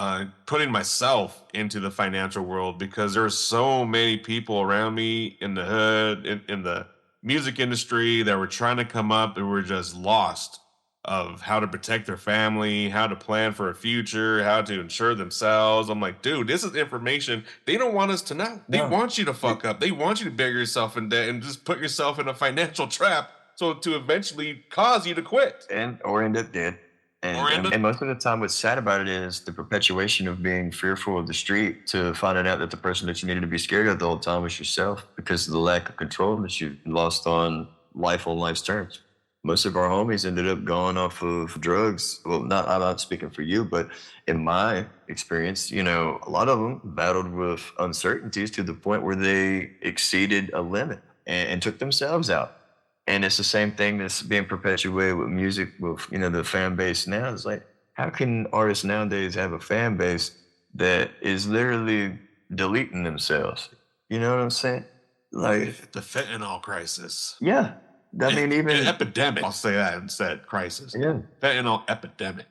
putting myself into the financial world, because there are so many people around me in the hood, in the music industry, that were trying to come up and were just lost of how to protect their family, how to plan for a future, how to insure themselves. I'm like, dude, this is information they don't want us to know. They want you to fuck up. They want you to bury yourself in debt and just put yourself in a financial trap, so to eventually cause you to quit. Or end up dead. And most of the time what's sad about it is the perpetuation of being fearful of the street, to finding out that the person that you needed to be scared of the whole time was yourself, because of the lack of control that you lost on life's terms. Most of our homies ended up going off of drugs. Well, I'm not speaking for you, but in my experience, you know, a lot of them battled with uncertainties to the point where they exceeded a limit and took themselves out. And it's the same thing that's being perpetuated with music, with, you know, the fan base now. It's like, how can artists nowadays have a fan base that is literally deleting themselves? You know what I'm saying? Like, The fentanyl crisis. yeah. I mean, even epidemic. I'll say that instead. Crisis. yeah. Fentanyl epidemic.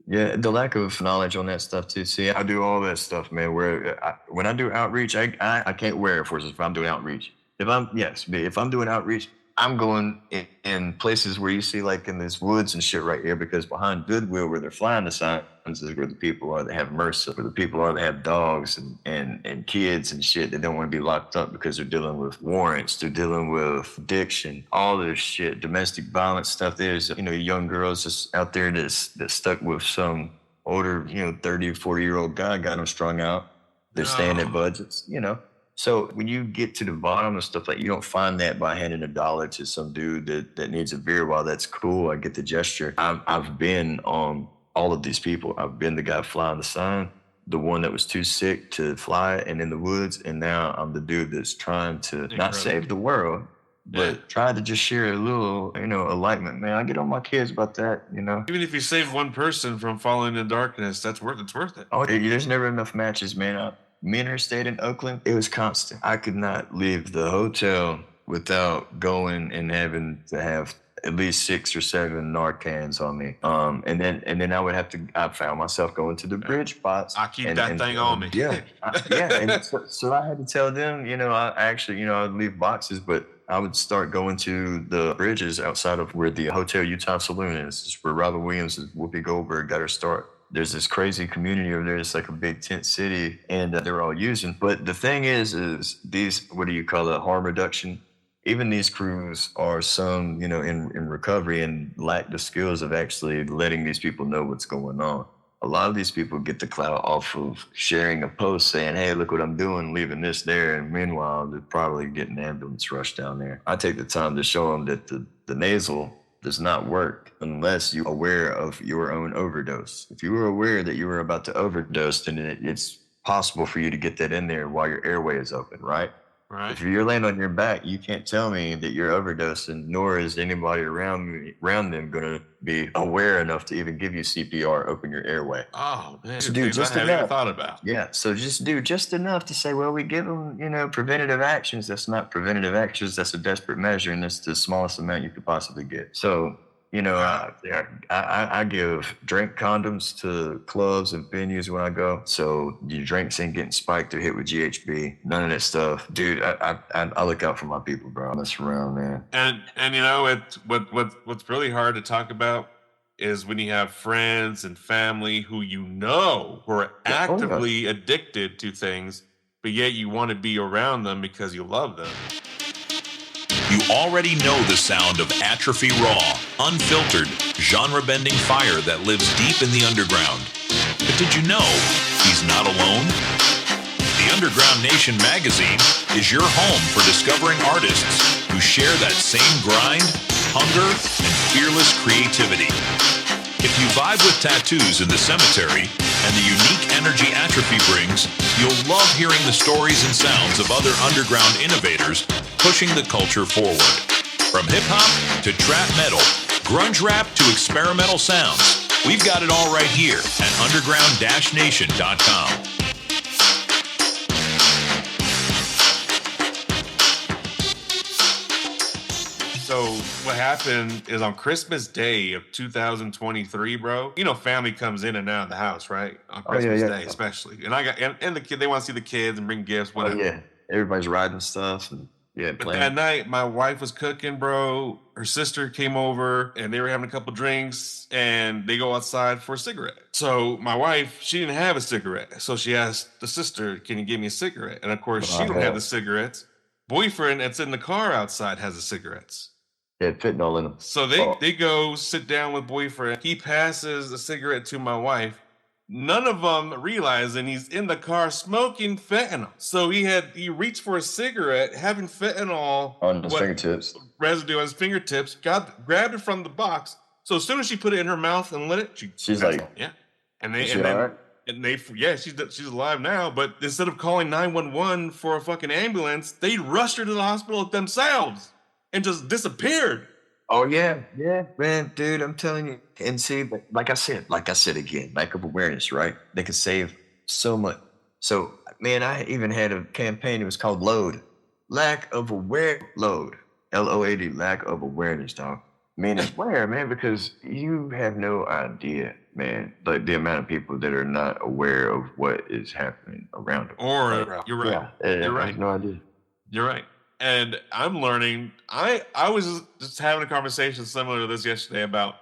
Yeah, the lack of knowledge on that stuff too. See, I do all that stuff, man. When I do outreach, I can't wear Air Forces if I'm doing outreach. If I'm doing outreach, I'm going in places where you see, like in these woods and shit right here, because behind Goodwill, where they're flying the signs, is where the people are that have mercy, where the people are that have dogs and kids and shit that don't want to be locked up because they're dealing with warrants, they're dealing with addiction, all this shit, domestic violence stuff. There's, you know, young girls just out there that's stuck with some older, you know, 30, 40-year-old guy, got them strung out. They're staying at budgets, you know. So when you get to the bottom of stuff, like, you don't find that by handing $1 to some dude that needs a beer. While that's cool, I get the gesture. I've been on all of these people. I've been the guy flying the sign, the one that was too sick to fly and in the woods, and now I'm the dude that's trying to not save the world, but try to just share a little, you know, enlightenment. Man, I get on my kids about that, you know. Even if you save one person from falling into darkness, it's worth it. Oh, there's never enough matches, man. Me and her stayed in Oakland. It was constant. I could not leave the hotel without going and having to have at least 6 or 7 Narcans on me. And then I would have to. I found myself going to the bridge spots. I keep that thing on me. Yeah, And so I had to tell them. You know, I actually, you know, I'd leave boxes, but I would start going to the bridges outside of where the Hotel Utah Saloon is. It's where Robin Williams and Whoopi Goldberg got her start. There's this crazy community over there. It's like a big tent city, and they're all using. But the thing is these, what do you call it, harm reduction? Even these crews are some, you know, in recovery and lack the skills of actually letting these people know what's going on. A lot of these people get the clout off of sharing a post saying, hey, look what I'm doing, leaving this there. And meanwhile, they're probably getting ambulance rushed down there. I take the time to show them that the nasal does not work unless you're aware of your own overdose. If you were aware that you were about to overdose, then it's possible for you to get that in there while your airway is open, right? Right. If you're laying on your back, you can't tell me that you're overdosing, nor is anybody around them going to be aware enough to even give you CPR, open your airway. Oh, man. So do just I haven't even enough. thought about. Yeah, so just do just enough to say, well, we give them, you know, preventative actions. That's not preventative actions. That's a desperate measure, and that's the smallest amount you could possibly get. So, you know, I give drink condoms to clubs and venues when I go. So your drinks ain't getting spiked or hit with GHB. None of that stuff. Dude, I look out for my people, bro. I mess around, man. And you know, what's really hard to talk about is when you have friends and family who you know who are actively addicted to things, but yet you want to be around them because you love them. You already know the sound of Atrophy raw, unfiltered, genre-bending fire that lives deep in the underground. But did you know he's not alone? The Underground Nation magazine is your home for discovering artists who share that same grind, hunger, and fearless creativity. If you vibe with tattoos in the cemetery and the unique energy Atrophy brings, you'll love hearing the stories and sounds of other underground innovators pushing the culture forward. From hip-hop to trap metal, grunge rap to experimental sounds, we've got it all right here at underground-nation.com. So what happened is on Christmas Day of 2023, bro, you know, family comes in and out of the house, right? On Christmas Day, especially. And and the kid, they want to see the kids and bring gifts, whatever. Oh, yeah. Everybody's riding stuff and playing. That night, my wife was cooking, bro. Her sister came over and they were having a couple drinks and they go outside for a cigarette. So my wife, she didn't have a cigarette. So she asked the sister, can you give me a cigarette? And of course, she don't have the cigarettes. Boyfriend that's in the car outside has the cigarettes. Yeah, fentanyl in them. So they go sit down with boyfriend. He passes the cigarette to my wife. None of them realizing he's in the car smoking fentanyl. So he reached for a cigarette, having fentanyl On his fingertips. residue on his fingertips, grabbed it from the box. So as soon as she put it in her mouth and lit it, she's like, yeah. She's alive now. But instead of calling 911 for a fucking ambulance, they rushed her to the hospital themselves and just disappeared. Oh yeah, man, dude, I'm telling you. And see, like I said again, lack of awareness, right? They could save so much. So, man, I even had a campaign. It was called Load, lack of load, LOAD, lack of awareness, dog. Meaning where, man? Because you have no idea, man, like the amount of people that are not aware of what is happening around them. You're right. You're right. I have no idea. You're right. And I'm learning. I was just having a conversation similar to this yesterday about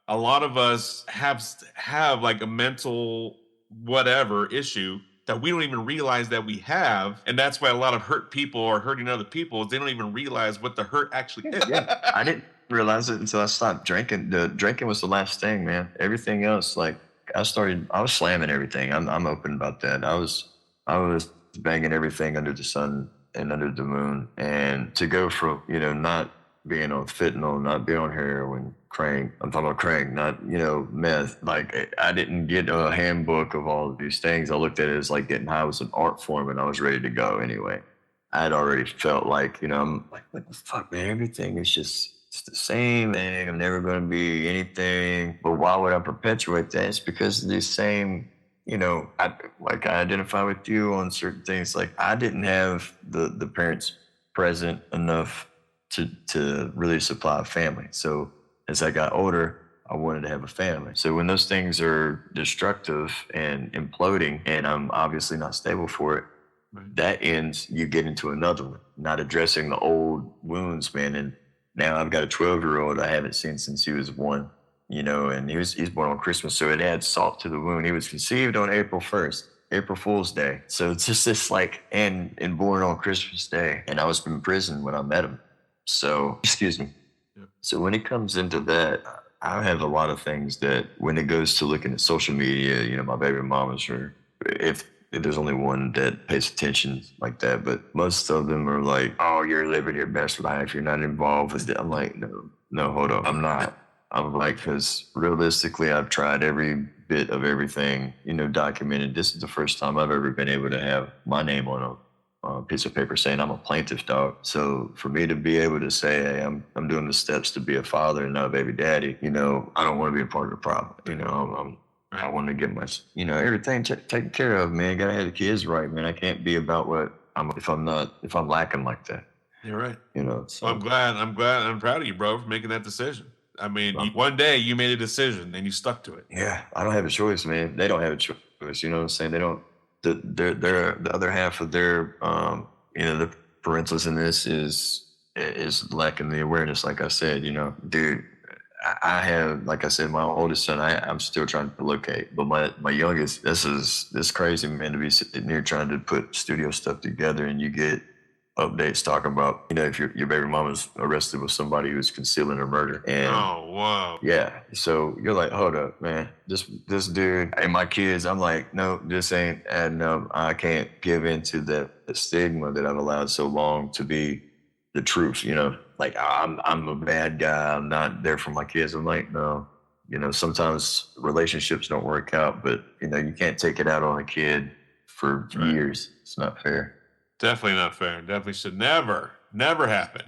a lot of us have like a mental whatever issue that we don't even realize that we have, and that's why a lot of hurt people are hurting other people. Is they don't even realize what the hurt actually is. Yeah, I didn't realize it until I stopped drinking. The drinking was the last thing, man. Everything else, like I was slamming everything. I'm open about that. I was banging everything under the sun and under the moon, and to go from not being on fentanyl, not being on heroin, crank. I'm talking about crank, not meth. Like I didn't get a handbook of all of these things. I looked at it as like getting high was an art form, and I was ready to go anyway. I had already felt like I'm like, what the fuck, man? Everything is just it's the same thing. I'm never going to be anything. But why would I perpetuate that? It's because of these same. I identify with you on certain things. Like I didn't have the parents present enough to really supply a family. So as I got older, I wanted to have a family. So when those things are destructive and imploding, and I'm obviously not stable for it, that ends, you get into another one, not addressing the old wounds, man. And now I've got a 12-year-old I haven't seen since he was 1. And he's born on Christmas, so it adds salt to the wound. He was conceived on April 1st, April Fool's Day. So it's just this and born on Christmas Day. And I was in prison when I met him. So, excuse me. Yep. So when it comes into that, I have a lot of things that when it goes to looking at social media, my baby mamas are, if there's only one that pays attention like that, but most of them are like, oh, you're living your best life. You're not involved with it. I'm like, no, hold on. I'm not. I'm like, because realistically, I've tried every bit of everything, documented. This is the first time I've ever been able to have my name on a piece of paper saying I'm a plaintiff, dog. So for me to be able to say, hey, I'm doing the steps to be a father and not a baby daddy, I don't want to be a part of the problem. I want to get my, everything taken care of, man. Gotta have the kids right, man. I can't be about what if I'm lacking like that. You're right. So I'm proud of you, bro, for making that decision. I mean, one day you made a decision and you stuck to it. Yeah, I don't have a choice, man. They don't have a choice. You know what I'm saying? They don't. They're the other half of their, the parentals in this is lacking the awareness. Like I said, dude, I have, like I said, my oldest son. I'm still trying to locate, but my youngest. This crazy, man, to be sitting here trying to put studio stuff together, and you get updates talking about, if your baby mama's arrested with somebody who's concealing a murder. And oh, wow. Yeah. So you're like, hold up, man. This dude and my kids, I'm like, no, this ain't adding up. I can't give into the stigma that I've allowed so long to be the truth, like I'm a bad guy. I'm not there for my kids. I'm like, no, sometimes relationships don't work out, but you can't take it out on a kid for years. It's not fair. Definitely not fair. Definitely should never happen.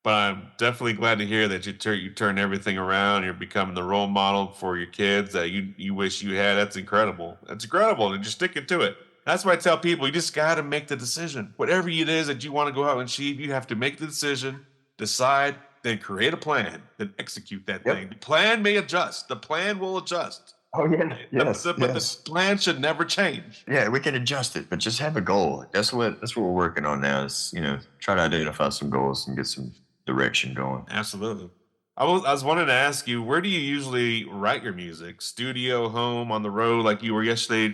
But I'm definitely glad to hear that you turn everything around. You're becoming the role model for your kids that you wish you had. That's incredible. That's incredible. And you're sticking to it. That's why I tell people, you just got to make the decision. Whatever it is that you want to go out and achieve, you have to make the decision, decide, then create a plan, then execute that thing. The plan may adjust. The plan will adjust. Oh, yeah. Yes. But the plan should never change. Yeah, we can adjust it, but just have a goal. That's what we're working on now is, try to identify some goals and get some direction going. Absolutely. I was wanting to ask you, where do you usually write your music? Studio, home, on the road, like you were yesterday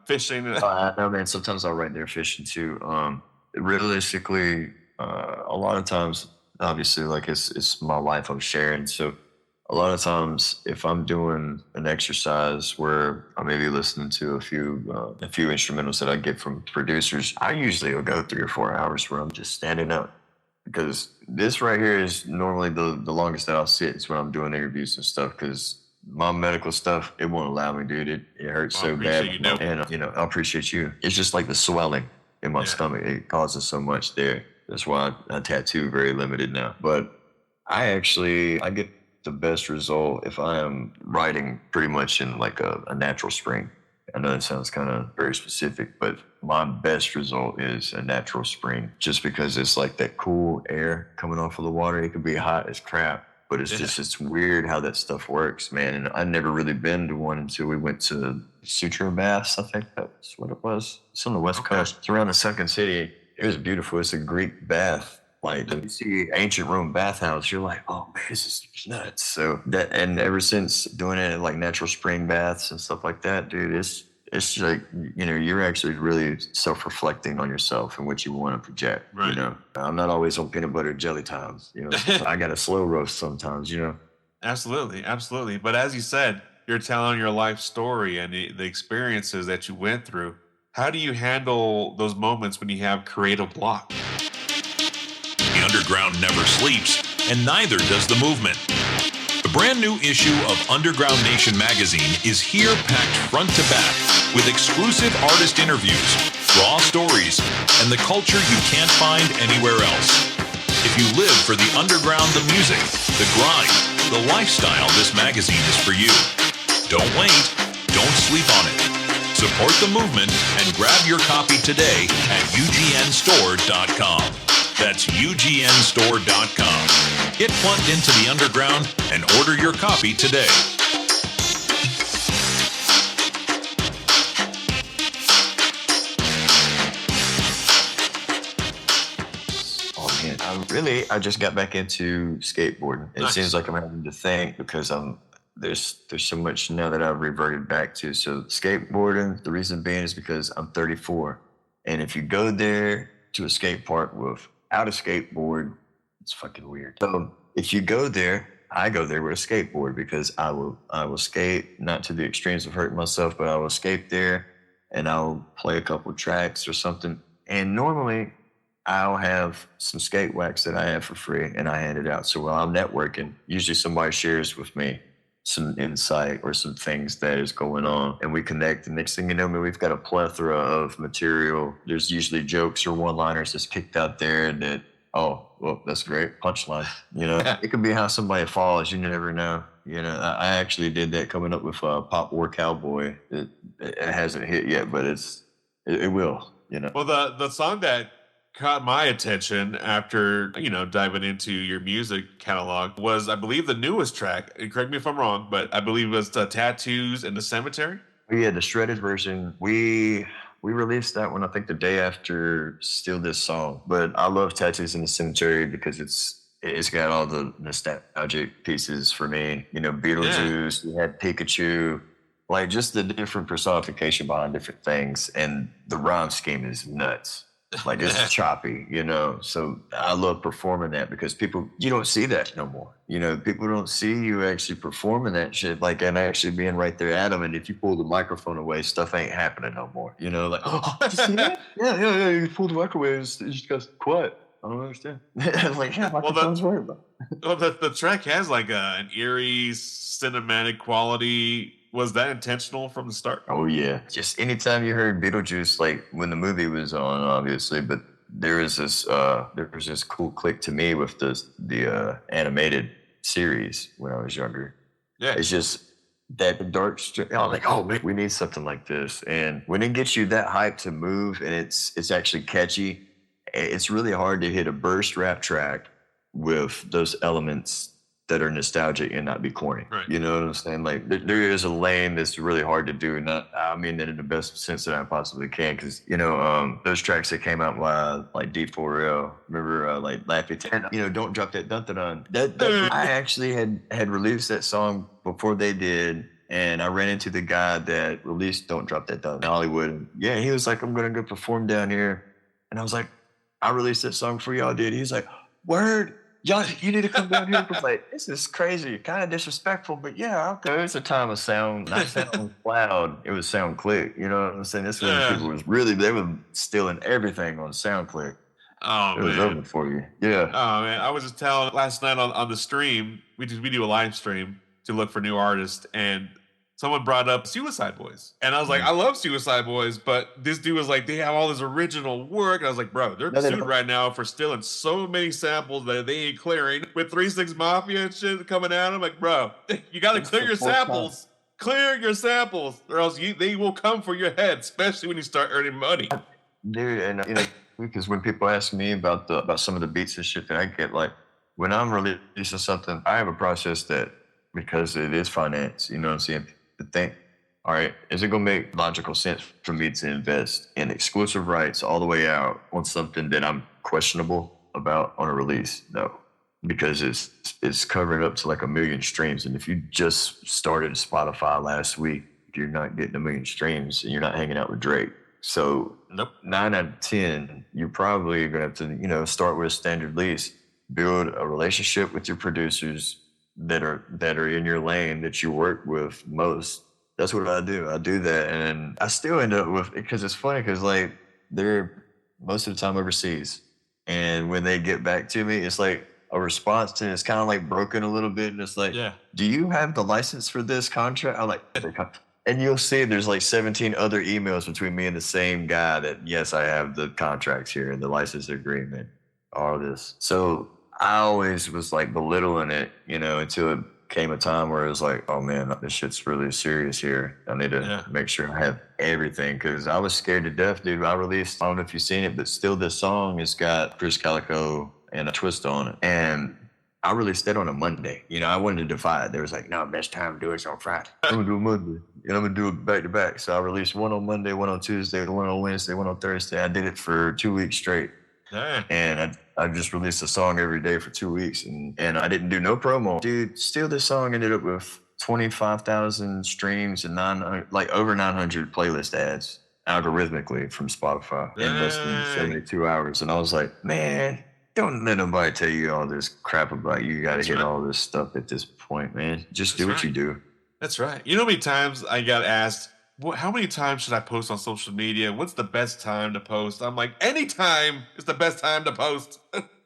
fishing? I know, man. Sometimes I'll write there fishing too. Realistically, a lot of times, obviously, like it's my life I'm sharing. So A lot of times, if I'm doing an exercise where I may be listening to a few instrumentals that I get from producers, I usually will go 3 or 4 hours where I'm just standing up. Because this right here is normally the longest that I'll sit is when I'm doing interviews and stuff. Because my medical stuff, it won't allow me, dude. It hurts so bad. And, I appreciate you. It's just like the swelling in my stomach. It causes so much there. That's why I tattoo very limited now. But I get the best result if I am writing pretty much in like a natural spring. I know that sounds kind of very specific, but my best result is a natural spring just because it's like that cool air coming off of the water. It could be hot as crap, but it's weird how that stuff works, man. And I'd never really been to one until we went to Sutra Baths. I think that's what it was. It's on the West Coast. It's around the Second City. It was beautiful. It's a Greek bath. Like, when you see ancient Rome bathhouse, you're like, oh man, this is nuts. So and ever since doing it at like natural spring baths and stuff like that, dude, it's like, you're actually really self-reflecting on yourself and what you want to project. Right. I'm not always on peanut butter and jelly times. I got a slow roast sometimes. Absolutely. But as you said, you're telling your life story and the experiences that you went through. How do you handle those moments when you have creative block? The underground never sleeps, and neither does the movement. The brand new issue of Underground Nation magazine is here packed front to back with exclusive artist interviews, raw stories, and the culture you can't find anywhere else. If you live for the underground, the music, the grind, the lifestyle, this magazine is for you. Don't wait. Don't sleep on it. Support the movement and grab your copy today at ugnstore.com. That's ugnstore.com. Get plugged into the underground and order your copy today. Oh man, I just got back into skateboarding. It seems like I'm having to think because there's so much now that I've reverted back to. So skateboarding, the reason being is because I'm 34. And if you go there to a skate park without a skateboard, it's fucking weird. So if you go there, I go there with a skateboard because I will skate, not to the extremes of hurting myself, but I will skate there and I'll play a couple tracks or something. And normally I'll have some skate wax that I have for free and I hand it out. So while I'm networking, usually somebody shares with me some insight or some things that is going on and we connect. The next thing you know, we've got a plethora of material. There's usually jokes or one-liners that's kicked out there that, oh, well, that's great. Punchline. It could be how somebody falls. You never know. I actually did that coming up with Pop War Cowboy. It hasn't hit yet, but it will, Well, the song that caught my attention after, diving into your music catalog was, I believe, the newest track. Correct me if I'm wrong, but I believe it was Tattoos in the Cemetery. Yeah, the shredded version. We released that one, I think, the day after Steal This Song. But I love Tattoos in the Cemetery because it's got all the nostalgic pieces for me. Beetlejuice, we had Pikachu, like just the different personification behind different things. And the rhyme scheme is nuts. Like it's choppy, so I love performing that because you don't see that no more. People don't see you actually performing that shit, like, and actually being right there at them. And if you pull the microphone away, stuff ain't happening no more. Like, oh, did you see that? Yeah, you pulled the microphone away, it just got quiet. I don't understand. Like, yeah, microphone's right. Well, the track has like an eerie cinematic quality. Was that intentional from the start? Oh, yeah. Just anytime you heard Beetlejuice, like when the movie was on, obviously, but there was this cool click to me with the animated series when I was younger. Yeah. It's just that dark, I was like, oh, man, we need something like this. And when it gets you that hype to move and it's actually catchy, it's really hard to hit a burst rap track with those elements that are nostalgic and not be corny. Right. You know what I'm saying? Like there is a lane that's really hard to do. I mean that in the best sense that I possibly can. Cause those tracks that came out by like D4L, remember like Laffy 10, Don't Drop That Dun Dun Dun. I actually had released that song before they did. And I ran into the guy that released Don't Drop That Dun in Hollywood. Yeah. He was like, I'm going to go perform down here. And I was like, I released that song for y'all, dude. He's like, word. y'all, you need to come down here. Like, this is crazy, kind of disrespectful, but yeah, okay. It was a time of sound, not sound cloud. It was sound click. You know what I'm saying? This when people was really, they were stealing everything on sound click. Oh, it was over for you. Yeah. Oh man, I was just telling last night on the stream. We do a live stream to look for new artists, and someone brought up Suicide Boys, and I was like, I love Suicide Boys, but this dude was like, they have all this original work, and I was like, bro, they're sued right now for stealing so many samples that they ain't clearing with 3 6 Mafia and shit coming at them. Like, bro, you got to clear your samples. Clear your samples, or else they will come for your head, especially when you start earning money. Dude, and you know, because when people ask me about some of the beats and shit that I get, like when I'm releasing something, I have a process that, because it is finance, you know what I'm saying, to think, all right, is it gonna make logical sense for me to invest in exclusive rights all the way out on something that I'm questionable about on a release? No, because it's covered up to like 1 million streams, and if you just started Spotify last week, you're not getting 1 million streams, and you're not hanging out with Drake. So 9 out of 10, you're probably gonna have to, you know, start with a standard lease, build a relationship with your producers that are in your lane that you work with most. That's what I do. I do that, and I still end up with, because it's funny, because like they're most of the time overseas, and when they get back to me, it's like a response, and it's kind of like broken a little bit, and it's like, do you have the license for this contract? I'm like, and you'll see there's like 17 other emails between me and the same guy that, yes, I have the contracts here and the license agreement, all this. So I always was like belittling it, you know, until it came a time where it was like, oh man, this shit's really serious here. I need to make sure I have everything, because I was scared to death, dude. I released, I don't know if you've seen it, but Still This Song has got Chris Calico and a twist on it. And I released that on a Monday. You know, I wanted to defy it. They was like, no, best time to do it's on Friday. I'm going to do it Monday. And I'm going to do it back to back. So I released one on Monday, one on Tuesday, one on Wednesday, one on Thursday. I did it for 2 weeks straight. And I just released a song every day for 2 weeks. And I didn't do no promo. Dude, Still This Song ended up with 25,000 streams and over 900 playlist ads algorithmically from Spotify in less than 72 hours. And I was like, man, don't let nobody tell you all this crap about you got to hit all this stuff at this point, man. Just do what you do. That's right. You know how many times I got asked, how many times should I post on social media? What's the best time to post? I'm like, anytime is the best time to post.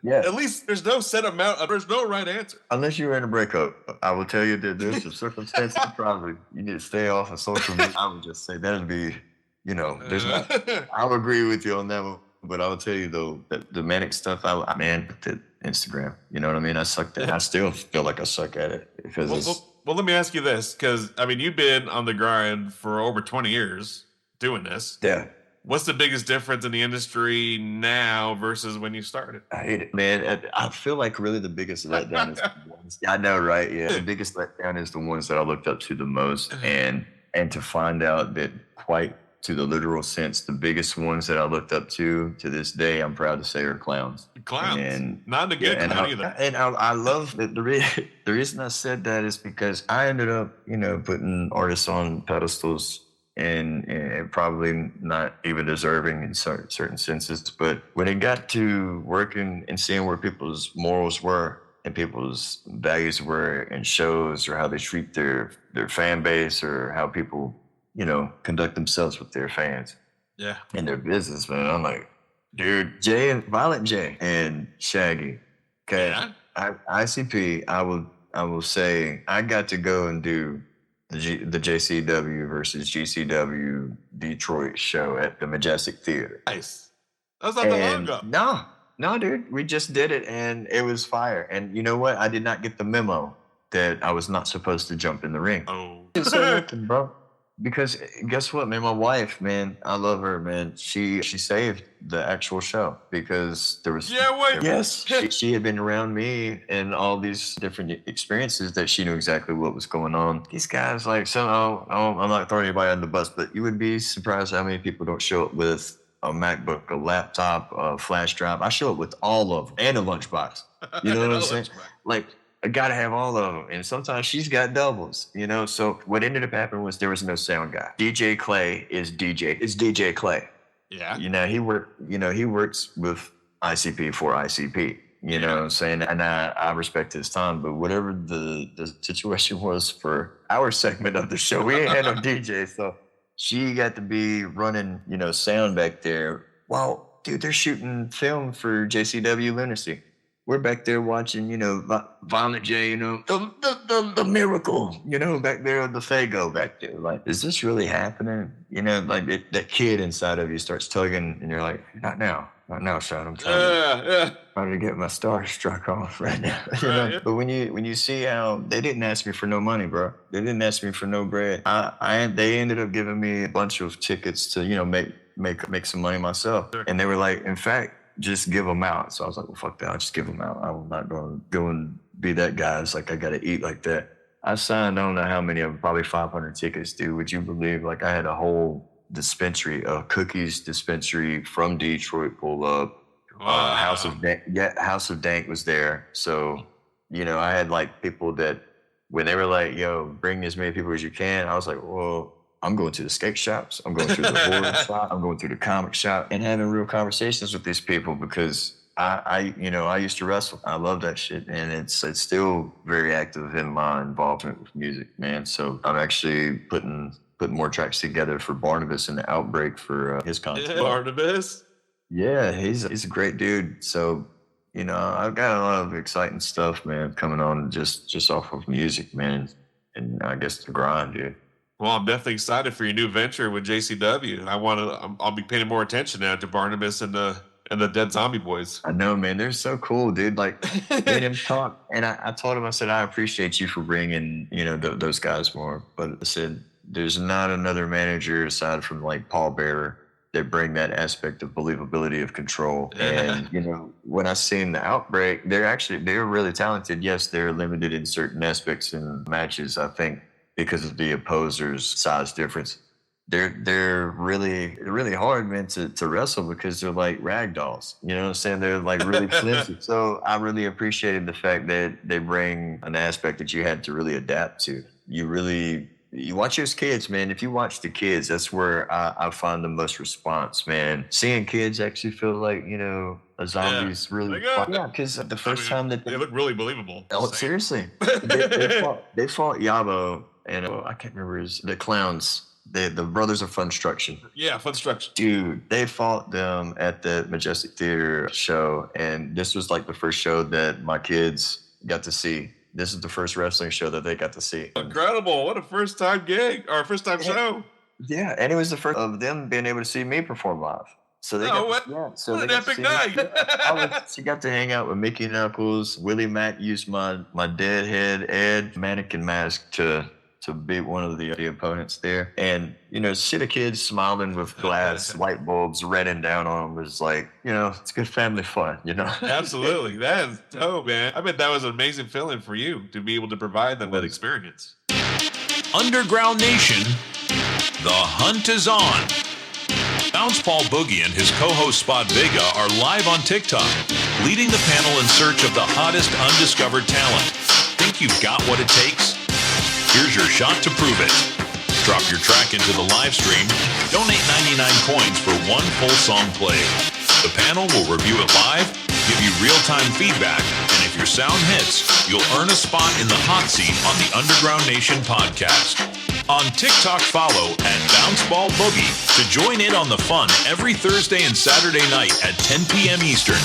Yeah. At least there's no set amount. There's no right answer. Unless you're in a breakup. I will tell you that there's some circumstances probably you need to stay off of social media. I would just say that'd be, you know, there's not. I'll agree with you on that one. But I will tell you though, that the manic stuff, the Instagram, you know what I mean? I sucked at it. I still feel like I suck at it because well, let me ask you this, because I mean, you've been on the grind for over 20 years doing this. Yeah. What's the biggest difference in the industry now versus when you started? I hate it, man. I feel like really the biggest letdown is the ones. I know, right? Yeah. The biggest letdown is the ones that I looked up to the most, and to find out that quite to the literal sense, the biggest ones that I looked up to this day, I'm proud to say, are clowns. Clowns, and not a good clown either. And I love that. The reason I said that is because I ended up, you know, putting artists on pedestals and probably not even deserving in certain senses. But when it got to working and seeing where people's morals were and people's values were in shows, or how they treat their fan base, or how people, you know, conduct themselves with their fans, and their business, man. I'm like, dude, Violent J and Shaggy, okay, ICP. I will say I got to go and do the JCW versus GCW Detroit show at the Majestic Theater. Nice. That was not that long ago. No, dude, we just did it, and it was fire. And you know what? I did not get the memo that I was not supposed to jump in the ring. Oh, it's so nothing, bro. Because guess what, man? My wife, man, I love her, man. She saved the actual show because there was. Yes, she had been around me and all these different experiences that she knew exactly what was going on. These guys, like, I'm not throwing anybody under the bus, but you would be surprised how many people don't show up with a MacBook, a laptop, a flash drive. I show up with all of them and a lunchbox. You know what I'm saying? Like, I gotta have all of them, and sometimes she's got doubles, you know. So what ended up happening was there was no sound guy. DJ Clay is DJ Clay. Yeah. You know, he works with ICP for ICP. You know what I'm saying? And I respect his time, but whatever the situation was for our segment of the show, we ain't had no DJ, so she got to be running, you know, sound back there. Well, dude, they're shooting film for JCW Lunacy. We're back there watching, you know, Violent J, you know, the miracle, you know, back there, the Fago back there. Like, is this really happening? You know, like that kid inside of you starts tugging, and you're like, not now, son. I'm trying to get my star struck off right now. You know? Yeah. But when you see how they didn't ask me for no money, bro. They didn't ask me for no bread. They ended up giving me a bunch of tickets to, you know, make some money myself. And they were like, in fact, just give them out. So I was like, well, fuck that. I'll just give them out. I'm not going to go and be that guy. It's like, I got to eat like that. I signed, I don't know how many of them, probably 500 tickets, dude. Would you believe, like, I had a whole dispensary, a cookies dispensary from Detroit pull up. Wow. House of Dank was there. So, you know, I had like people that when they were like, yo, bring as many people as you can, I was like, well, I'm going to the skate shops. I'm going to the horror shop. I'm going to the comic shop and having real conversations with these people because I used to wrestle. I love that shit. And it's still very active in my involvement with music, man. So I'm actually putting more tracks together for Barnabas and the Outbreak for his concert. Barnabas? Yeah, he's a great dude. So, you know, I've got a lot of exciting stuff, man, coming on just off of music, man. And I guess the grind, dude. Well, I'm definitely excited for your new venture with JCW. I'll be paying more attention now to Barnabas and the Dead Zombie Boys. I know, man. They're so cool, dude. Like, made him talk. And I told him, I said, I appreciate you for bringing, you know, those guys more. But I said, there's not another manager aside from like Paul Bearer that bring that aspect of believability of control. And, you know, when I seen the Outbreak, they're really talented. Yes, they're limited in certain aspects in matches, I think, because of the opposer's size difference. They're really hard, man, to wrestle because they're like rag dolls. You know what I'm saying? They're like really flimsy. So I really appreciated the fact that they bring an aspect that you had to really adapt to. You watch those kids, man. If you watch the kids, that's where I find the most response, man. Seeing kids actually feel like, you know, a zombie's really fun. Yeah, because the first time that they look really believable. Oh, seriously. they fought Yabo and I can't remember the clowns. The Brothers of Funstruction. Yeah, Funstruction. Dude, they fought them at the Majestic Theater show, and this was like the first show that my kids got to see. This is the first wrestling show that they got to see. Incredible. What a first-time gig, or first-time show. Yeah, and it was the first of them being able to see me perform live. So they what an epic night. She got to hang out with Mickey Knuckles. Willie Mack used my deadhead Ed mannequin mask to beat one of the opponents there. And, you know, see the kids smiling with glass light bulbs raining down on them was like, you know, it's good family fun, you know? Absolutely. That is dope, man. I bet that was an amazing feeling for you to be able to provide them that experience. Underground Nation, the hunt is on. Bounce Ball Boogie and his co-host Spot Vega are live on TikTok, leading the panel in search of the hottest undiscovered talent. Think you've got what it takes? Here's your shot to prove it. Drop your track into the live stream, donate 99 coins for one full song play. The panel will review it live, give you real-time feedback, and if your sound hits, you'll earn a spot in the hot seat on the Underground Nation podcast. On TikTok, follow @Bounce Ball Boogie to join in on the fun every Thursday and Saturday night at 10 p.m. Eastern.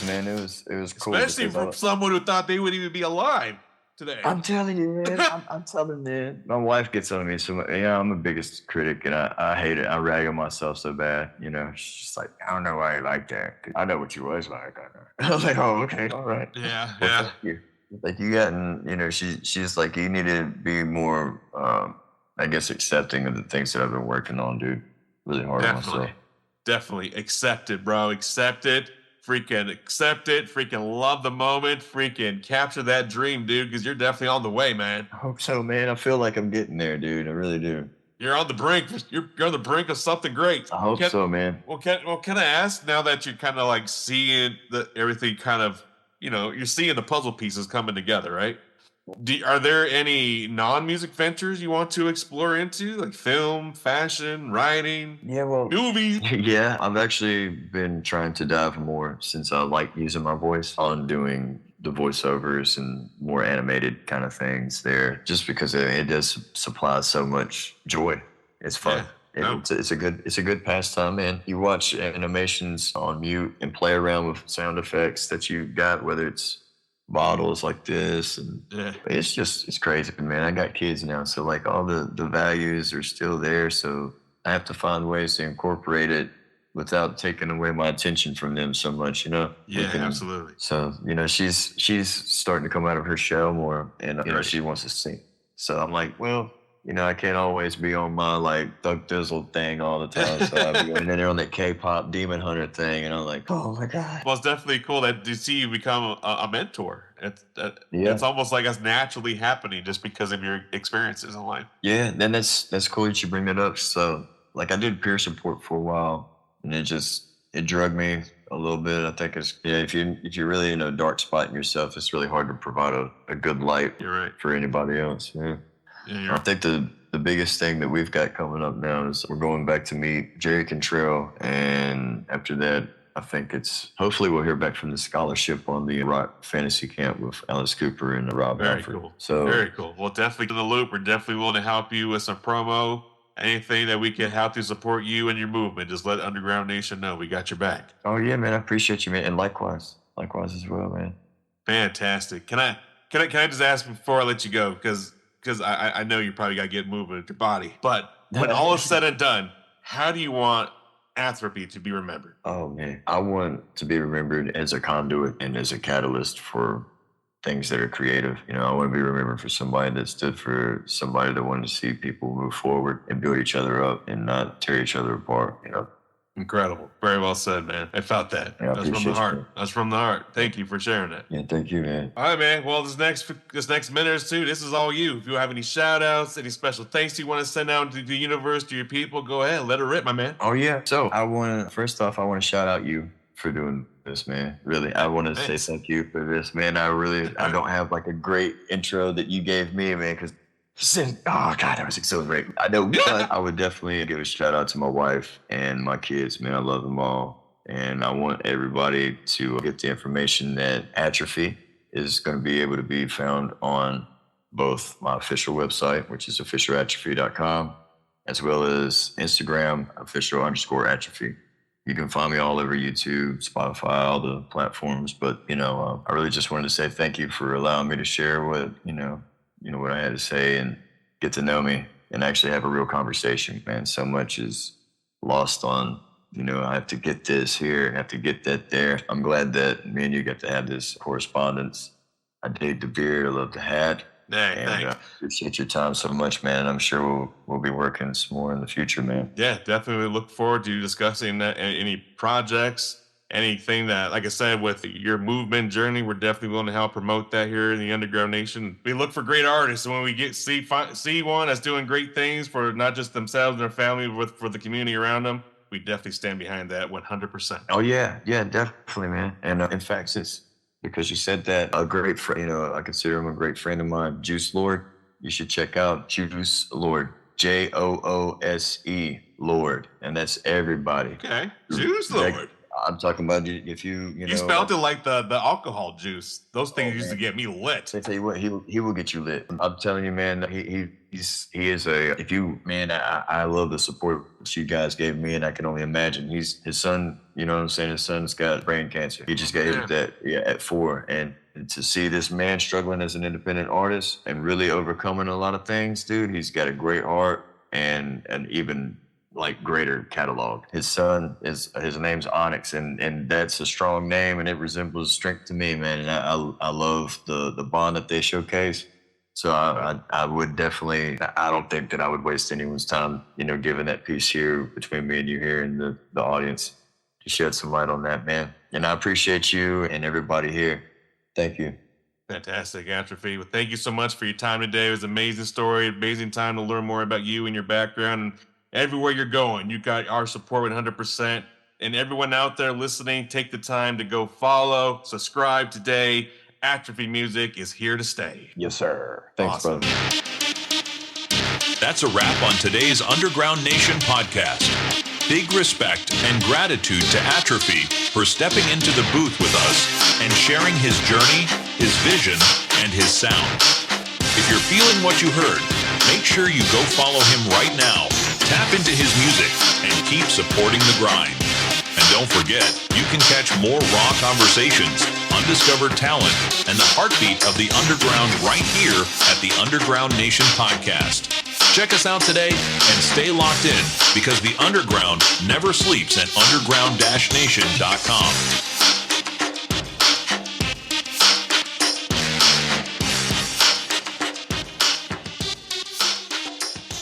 Man, it was cool. Especially from someone who thought they would even be alive today. I'm telling you, man. I'm telling you, man. My wife gets on me so much. Yeah, I'm the biggest critic, and I hate it. I rag on myself so bad. You know, she's just like, I don't know why you like that. I know what you was like. I was like, oh, okay, all right. Yeah, well, yeah. Thank you. Like you got, you know, she's like, you need to be more, I guess, accepting of the things that I've been working on, dude. Really hard on myself. Definitely accept it, bro. Accept it. Freaking accept it. Freaking love the moment. Freaking capture that dream, dude, because you're definitely on the way, man. I hope so, man. I feel like I'm getting there, dude. I really do. You're on the brink. You're on the brink of something great. I hope so, man. Well, can I ask, now that you're kind of like seeing everything kind of, you know, you're seeing the puzzle pieces coming together, right? Are there any non-music ventures you want to explore into, like film, fashion, writing, Yeah, well, movies? yeah, I've actually been trying to dive more since I like using my voice on doing the voiceovers and more animated kind of things there, just because it does supply so much joy. It's fun. Yeah. No. It's a good pastime, man. You watch animations on mute and play around with sound effects that you got, whether it's bottles like this, and Yeah. it's crazy, man. I got kids now, so like all the values are still there, so I have to find ways to incorporate it without taking away my attention from them so much, you know. Yeah, absolutely. So she's starting to come out of her shell more, and she wants to sing. So I'm like, well, I can't always be on my like Thug Dizzle thing all the time. So and then they're on that K-pop Demon Hunter thing, and I'm like, oh my god. Well, it's definitely cool that to see you become a mentor. It's almost like it's naturally happening just because of your experiences in life. Yeah, then that's cool that you bring that up. So like I did peer support for a while, and it drugged me a little bit. I think if you're really in a dark spot in yourself, it's really hard to provide a good light for anybody else. Yeah. I think the biggest thing that we've got coming up now is we're going back to meet Jerry Cantrell, and after that, I think hopefully we'll hear back from the scholarship on the rock fantasy camp with Alice Cooper and Rob Halford. Cool. So very cool. Well, definitely to the loop. We're definitely willing to help you with some promo. Anything that we can help to support you and your movement, just let Underground Nation know we got your back. Oh yeah, man, I appreciate you, man, and likewise as well, man. Fantastic. Can I just ask before I let you go, because I know you probably got to get moving with your body, but when all is said and done, how do you want Atrophy to be remembered? Oh man, I want to be remembered as a conduit and as a catalyst for things that are creative. I want to be remembered for somebody that stood for somebody that wanted to see people move forward and build each other up and not tear each other apart. Incredible. Very well said, man. I felt that. Yeah, That's from the heart. That's from the heart. Thank you for sharing that. Yeah, thank you, man. All right, man. Well, this next minute or two, this is all you. If you have any shout outs, any special thanks you want to send out to the universe, to your people, go ahead. Let it rip, my man. Oh, yeah. So first off, I want to shout out you for doing this, man. Really, I want to say thank you for this, man. I don't have like a great intro that you gave me, man, because oh God, that was so great. I know, but I would definitely give a shout out to my wife and my kids, man. I love them all. And I want everybody to get the information that Atrophy is going to be able to be found on both my official website, which is officialatrophy.com, as well as Instagram, official_atrophy. You can find me all over YouTube, Spotify, all the platforms. But, I really just wanted to say thank you for allowing me to share what what I had to say and get to know me and actually have a real conversation, man. So much is lost on, I have to get this here and have to get that there. I'm glad that me and you get to have this correspondence. I dig the beard. I love the hat. Thanks. I appreciate your time so much, man. I'm sure we'll be working some more in the future, man. Yeah, definitely look forward to discussing that, any projects, anything that, like I said, with your movement journey, we're definitely willing to help promote that here in the Underground Nation. We look for great artists, and when we see one that's doing great things for not just themselves and their family, but for the community around them, we definitely stand behind that 100%. Oh yeah, definitely, man. And in fact, it's because you said that, a great friend, I consider him a great friend of mine, Juice Lord. You should check out Juice Lord, JOOSE Lord, and that's everybody. Okay, Juice Lord. I'm talking about if you spelled it like the alcohol juice. Those things used to get me lit. I tell you what, he will get you lit. I'm telling you, man. He is a. If you, man, I love the support that you guys gave me, and I can only imagine his son. You know what I'm saying? His son's got brain cancer. He just got hit with that at 4, and to see this man struggling as an independent artist and really overcoming a lot of things, dude. He's got a great heart and an even like greater catalog. His son his name's Onyx, and that's a strong name, and it resembles strength to me, man. And I love the bond that they showcase. So I would definitely, I don't think that I would waste anyone's time, giving that piece here between me and you here in the audience to shed some light on that, man. And I appreciate you and everybody here. Thank you. Fantastic, Atrophy. Well, thank you so much for your time today. It was an amazing story, amazing time to learn more about you and your background. And everywhere you're going, you got our support 100%. And everyone out there listening, take the time to go follow, subscribe today, Atrophy music is here to stay. Yes, sir. Thanks, Awesome. brother. That's a wrap on today's Underground Nation podcast. Big respect and gratitude to Atrophy for stepping into the booth with us and sharing his journey, his vision, and his sound. If you're feeling what you heard, make sure you go follow him right now, tap into his music, and keep supporting the grind. And don't forget, you can catch more raw conversations, undiscovered talent, and the heartbeat of the underground right here at the Underground Nation podcast. Check us out today and stay locked in because the underground never sleeps at underground-nation.com.